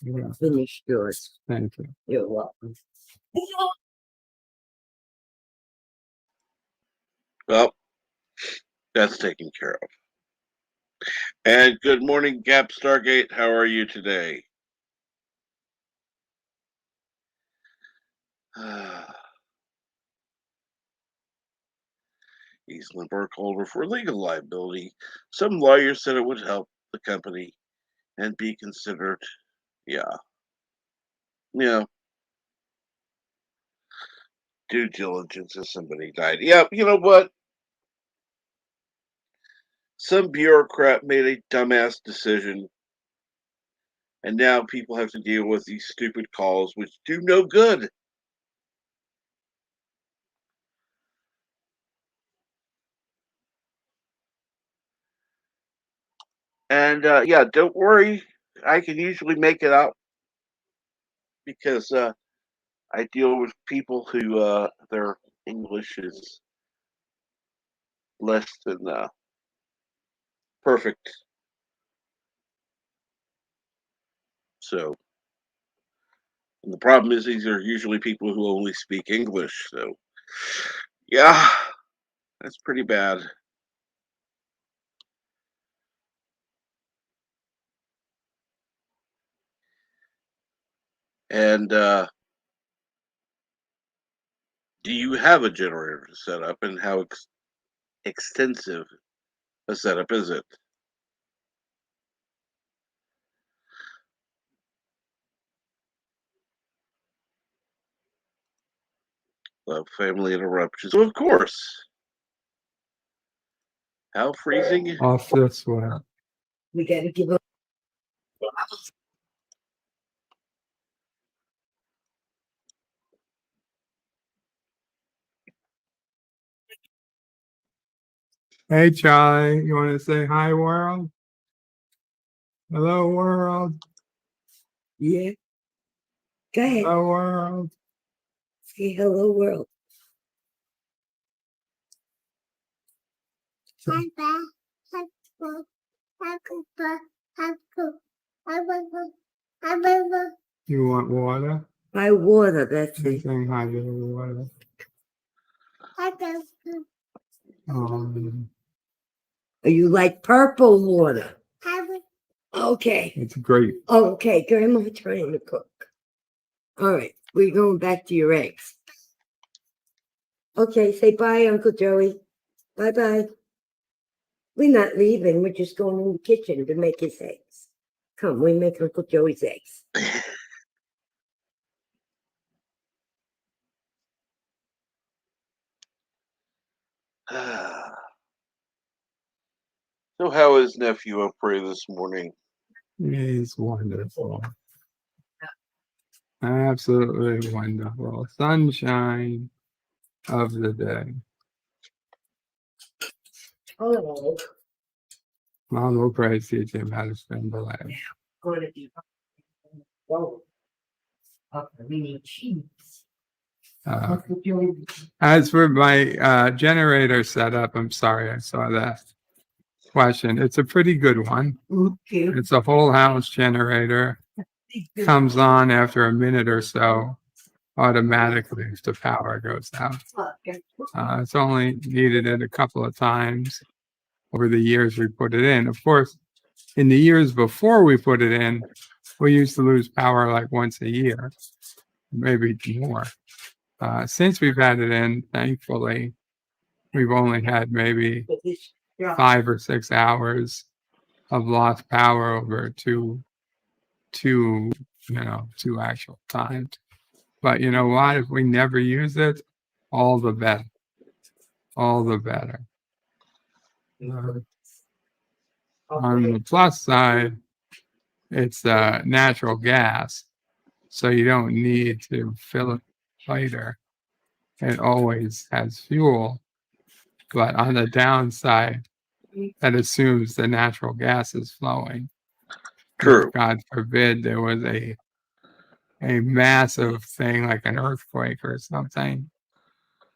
Yeah, finished yours. thank you. You're welcome. Well, that's taken care of. And good morning, Gap Stargate. How are you today? Eastland Burkholder for legal liability. Some lawyers said it would help the company and be considered. Yeah. Due diligence if somebody died. Yeah, you know what? Some bureaucrat made a dumbass decision, and now people have to deal with these stupid calls, which do no good. And yeah, don't worry. I can usually make it out because I deal with people who their English is less than perfect. So, and the problem is these are usually people who only speak English. So, yeah, that's pretty bad. And do you have a generator to set up, and how extensive a setup is it? Family interruptions. So of course. How freezing? Off this way. We gotta give up. Hey, Charlie, you want to say hi, world? Hello, world. Yeah. Go ahead. Hello, world. Say hello, world. You want water? My water, that's You're it. saying hi to the water. You like purple water? Okay. It's great. Okay, Grandma trying to cook. All right, we're going back to your eggs. Okay, say bye, Uncle Joey. Bye-bye. We're not leaving. We're just going in the kitchen to make his eggs. Come, we make Uncle Joey's eggs. So how is nephew Humphrey this morning? He's wonderful. Absolutely wonderful. Sunshine of the day. Oh, Mom will pray teach him how to spend the life. going to be. Oh, we need cheese. Uncle Joey. As for my generator setup, I'm sorry I saw that question. It's a pretty good one. Okay. It's a whole house generator. Comes on after a minute or so automatically if the power goes out. It's only needed it a couple of times over the years we put it in. Of course, in the years before we put it in, we used to lose power like once a year, maybe more. Since we've had it in, thankfully, we've only had maybe 5 or 6 hours of lost power over two actual times. But you know what? If we never use it, all the better. All the better. On the plus side, it's natural gas, so you don't need to fill it later. It always has fuel. But on the downside, that assumes the natural gas is flowing. True. If, God forbid, there was a massive thing like an earthquake or something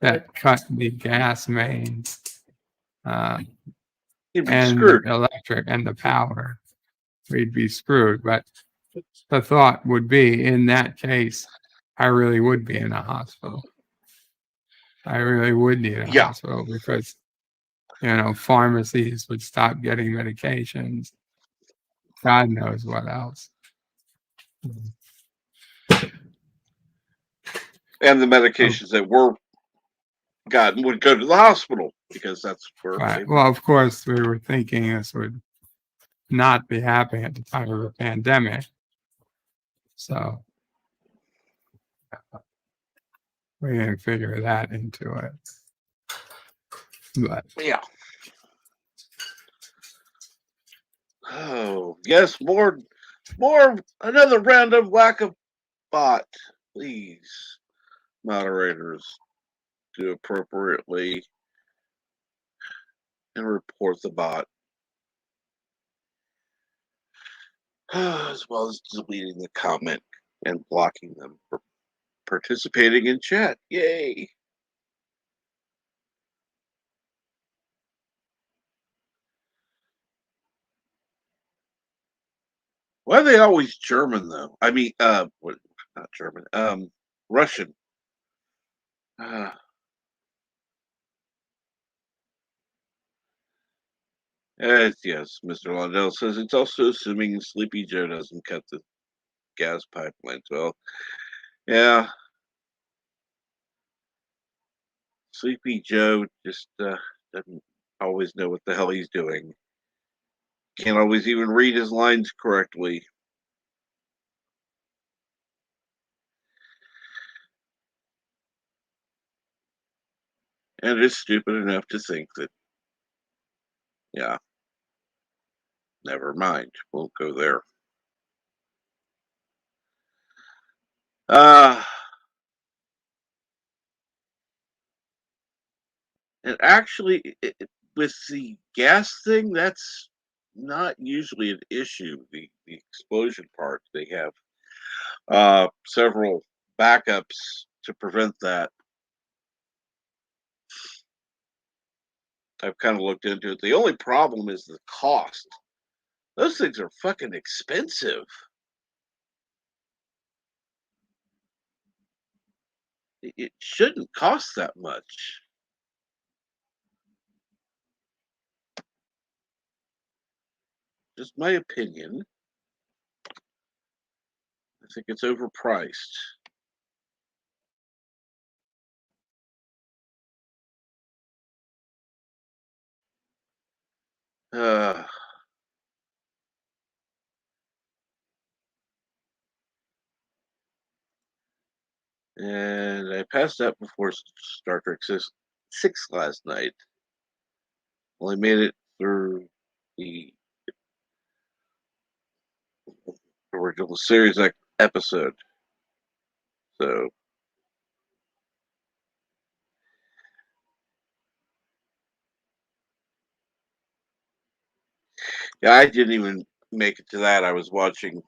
that cut the gas mains You'd be and screwed. the electric and the power, we'd be screwed. But the thought would be, in that case, I really would be in a hospital. I really would need a hospital because, pharmacies would stop getting medications. God knows what else. And the medications that were gotten would go to the hospital because that's where they Well, of course, we were thinking this would not be happening at the time of a pandemic. So we didn't figure that into it. But yeah. Oh yes, more another round of lack of bot. Please, moderators, do appropriately and report the bot. As well as deleting the comment and blocking them for participating in chat. Yay! Why are they always German though? I mean, what? Not German. Russian. Yes, Mr. Lundell says it's also assuming Sleepy Joe doesn't cut the gas pipelines. Well, yeah, Sleepy Joe just doesn't always know what the hell he's doing. Can't always even read his lines correctly. And is stupid enough to think that, yeah, never mind. We'll go there. Uh, and actually, with the gas thing, that's not usually an issue. The explosion part, they have several backups to prevent that. I've kind of looked into it. The only problem is the cost. Those things are fucking expensive. It shouldn't cost that much. Just my opinion. I think it's overpriced. Uh, and I passed out before Star Trek six last night. Only made it through the original series episode. So yeah, I didn't even make it to that. I was watching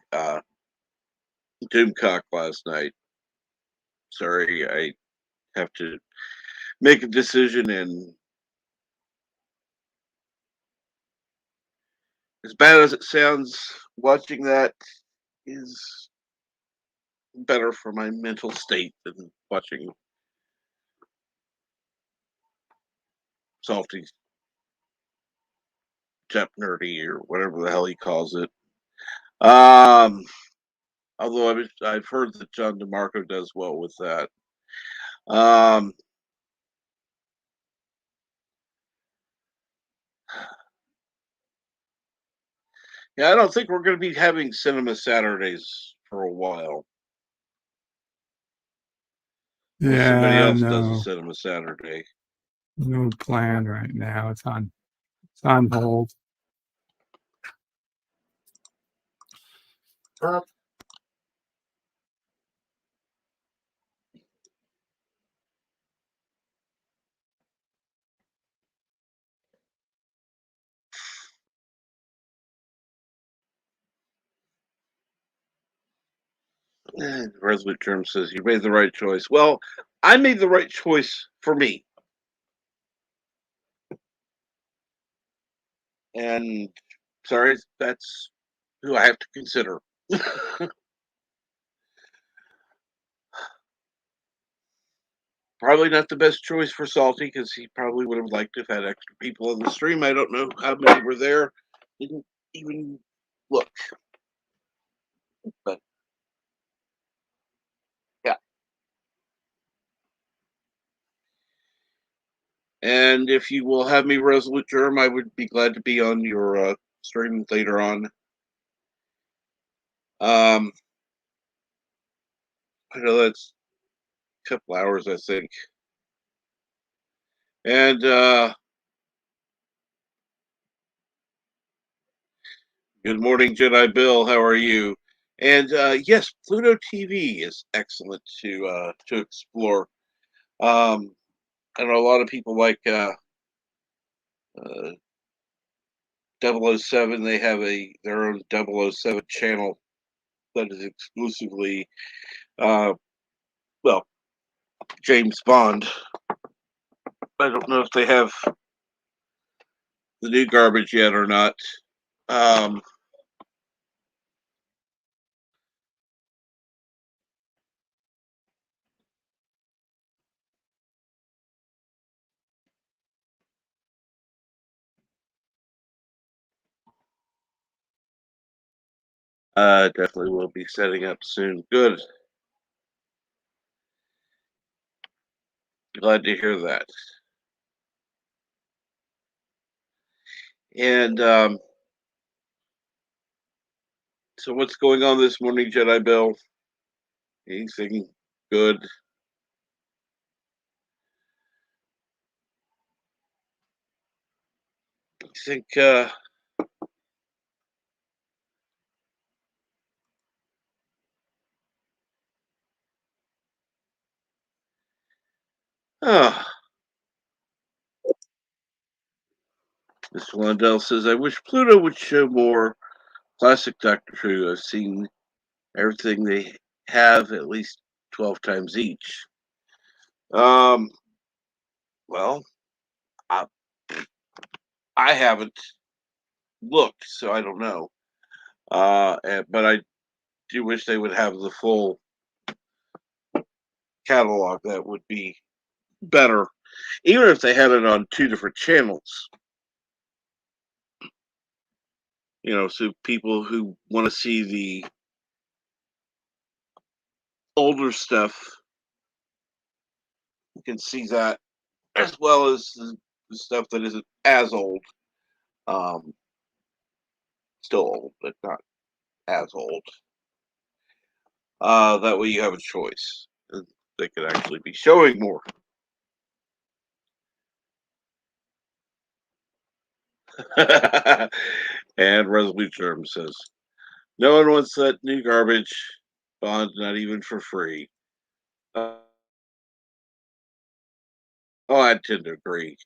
Doomcock last night. Sorry, I have to make a decision, and as bad as it sounds, watching that is better for my mental state than watching Salty Jep Nerdy or whatever the hell he calls it. Although I've heard that John DeMarco does well with that. Um, yeah, I don't think we're going to be having Cinema Saturdays for a while. Unless somebody Yeah, else does a no, Cinema Saturday. no plan right now. It's on hold. Uh, Resolute Term says you made the right choice. Well, I made the right choice for me. And sorry, that's who I have to consider. Probably not the best choice for Salty because he probably would have liked to have had extra people on the stream. I don't know how many were there. Didn't even look. But yeah. And if you will have me Resolute Germ, I would be glad to be on your stream later on. I know that's a couple hours, I think. And good morning, Jedi Bill. How are you? And yes, Pluto TV is excellent to explore. I know a lot of people like 007. They have their own 007 channel that is exclusively well, James Bond. I don't know if they have the new garbage yet or not. Um, Definitely will be setting up soon. Good. Glad to hear that. And so, what's going on this morning, Jedi Bill? Anything good? I think oh, Mr. Lundell says, I wish Pluto would show more classic Doctor Who. I've seen everything they have at least 12 times each. Um, well, I, I haven't looked, so I don't know. But I do wish they would have the full catalog. That would be better, even if they had it on two different channels. So people who want to see the older stuff can see that, as well as the stuff that isn't as old. Um, Still old, but not as old. That way you have a choice. They could actually be showing more. And Resolute Germ says, no one wants that new garbage. Bond, not even for free. Oh, I tend to agree.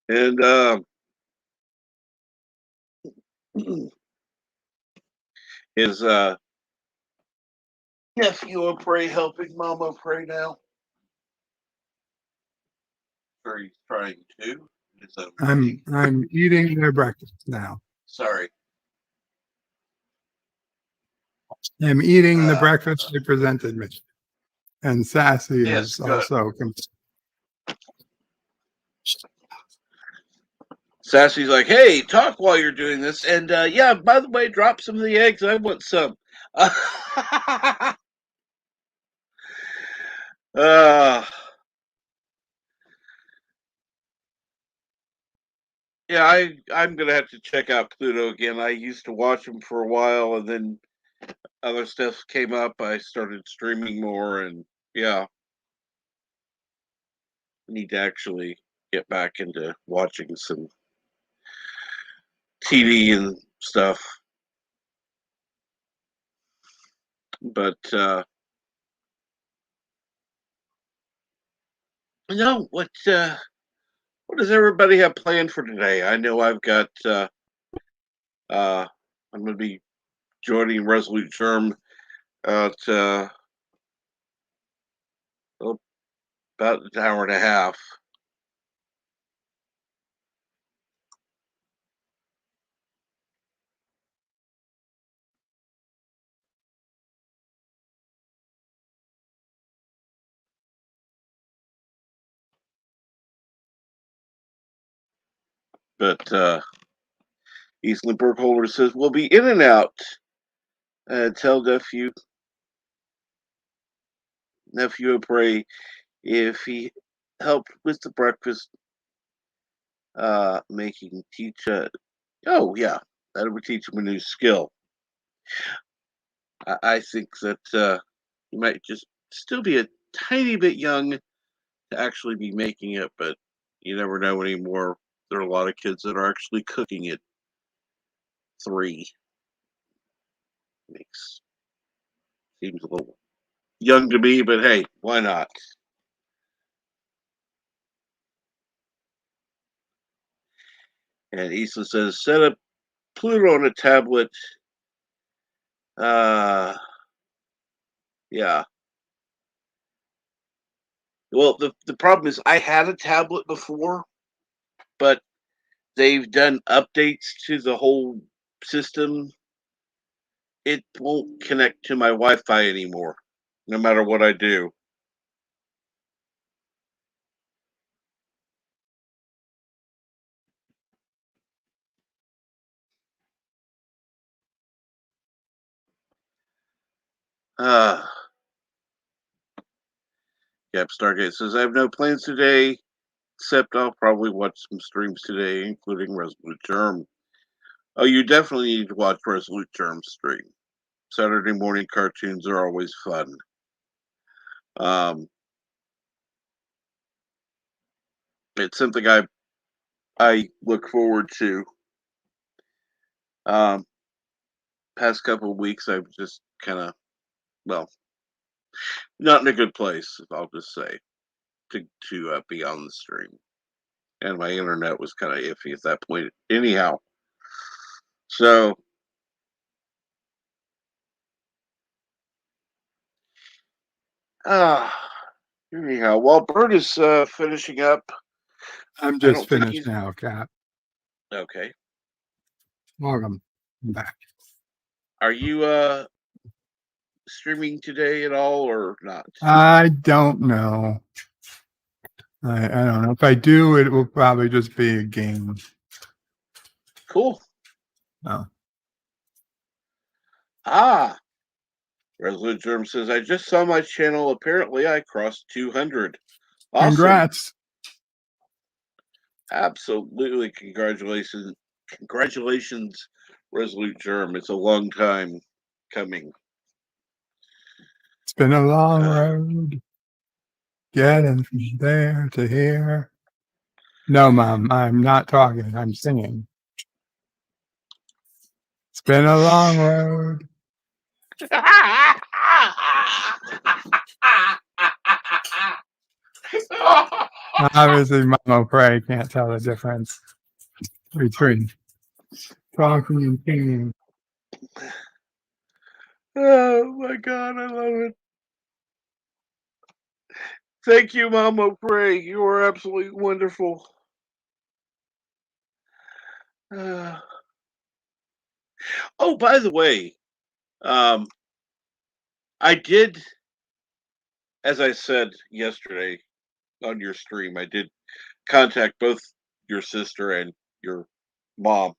And is nephew Pray helping Mama Pray now? Or he's trying to. I'm eating their breakfast now. Sorry. I'm eating the breakfast they presented me. And Sassy Yes, is good. also Sassy's like, hey, talk while you're doing this. And yeah, by the way, drop some of the eggs. I want some. Yeah, I'm gonna have to check out Pluto again. I used to watch him for a while, and then other stuff came up. I started streaming more, and yeah, I need to actually get back into watching some TV and stuff. But what does everybody have planned for today? I know I've got I'm gonna be joining Resolute Germ at about an hour and a half. But Eastland Burkholder says we'll be in and out. Tell nephew O'Prey if he helped with the breakfast making, teach. Oh yeah, that would teach him a new skill. I think that he might just still be a tiny bit young to actually be making it, but you never know anymore. There are a lot of kids that are actually cooking at 3. Seems a little young to me, but hey, why not? And Issa says, set up Pluto on a tablet. Yeah. Well, the problem is I had a tablet before, but they've done updates to the whole system. It won't connect to my Wi-Fi anymore, no matter what I do. Cap Stargate says, I have no plans today, except I'll probably watch some streams today, including Resolute Germ. Oh, you definitely need to watch Resolute Germ's stream. Saturday morning cartoons are always fun. It's something I look forward to. Past couple of weeks, I've just kind of, well, not in a good place, I'll just say, to be on the stream. And my internet was kind of iffy at that point. Anyhow, so anyhow, while Bert is finishing up, I'm I just don't think finished he's now, Cap. okay. Welcome back. Are you streaming today at all or not? I don't know. I don't know. If I do, it will probably just be a game. Cool. Oh. Resolute Germ says, I just saw my channel. Apparently, I crossed 200. Awesome. Congrats. Absolutely. Congratulations. Congratulations, Resolute Germ. It's a long time coming. It's been a long road. Getting from there to here. No, Mom, I'm not talking. I'm singing. It's been a long road. Obviously, Mama Pray can't tell the difference between talking and singing. Oh my God, I love it. Thank you, Mama Pray. You are absolutely wonderful. Oh, by the way, I did, as I said yesterday on your stream, I did contact both your sister and your mom.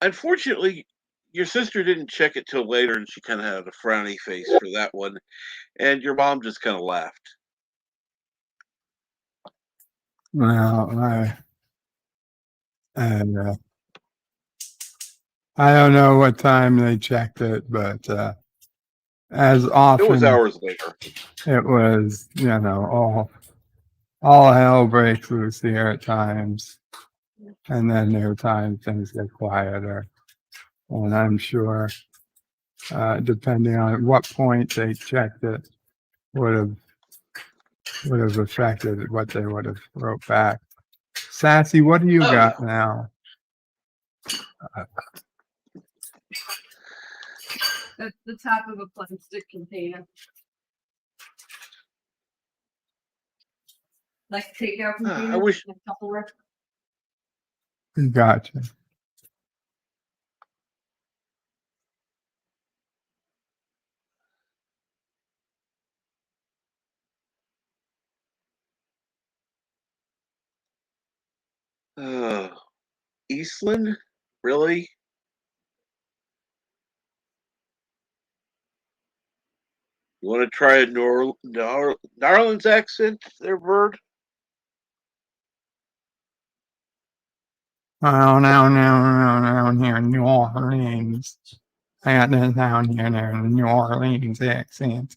Unfortunately, your sister didn't check it till later, and she kind of had a frowny face for that one, and your mom just kind of laughed. Well, I don't know what time they checked it, but as often It was hours later. it was, all hell breaks loose here at times, and then there are times things get quieter, and I'm sure, depending on at what point they checked it, would have affected what they would have wrote back. Sassy, what do you got now? That's the top of a plastic container. Like takeout container. I wish. Like Tupperware. Gotcha. Eastland? Really? You want to try a New Orleans accent there, Bird? Oh, no, here in New Orleans. I got this down here in the New Orleans accent.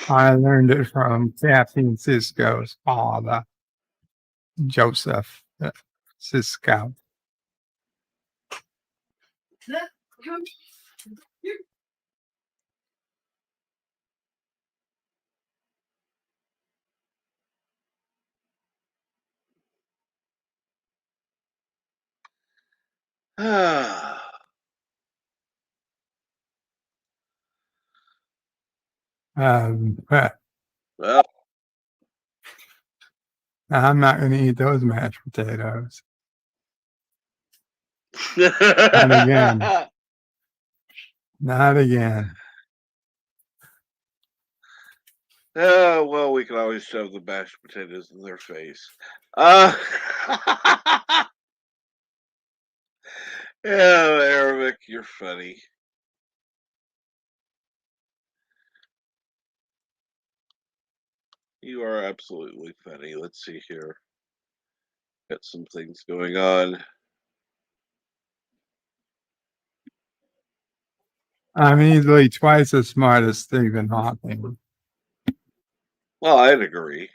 I learned it from Captain Cisco's father, Joseph Cisco. Well, I'm not going to eat those mashed potatoes. not again. Not again. Well, we can always shove the mashed potatoes in their face. Uh, yeah, Arabic, you're funny. You are absolutely funny. Let's see here. Got some things going on. I'm easily twice as smart as Stephen Hawking. Well, I'd agree.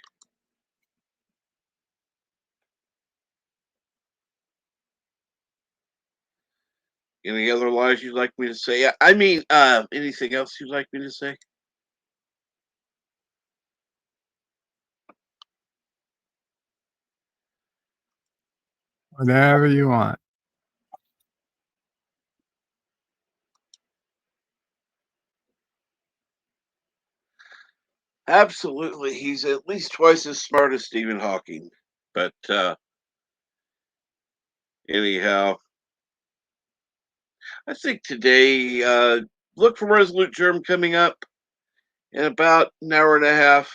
Any other lies you'd like me to say? I mean, anything else you'd like me to say? Whatever you want. Absolutely. He's at least twice as smart as Stephen Hawking. But anyhow, I think today, look for Resolute Germ coming up in about an hour and a half.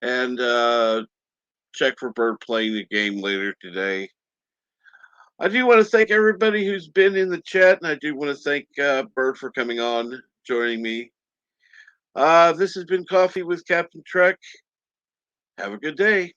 And check for Bird playing the game later today. I do want to thank everybody who's been in the chat, and I do want to thank Bird for coming on, joining me. This has been Coffee with Captain Trek. Have a good day.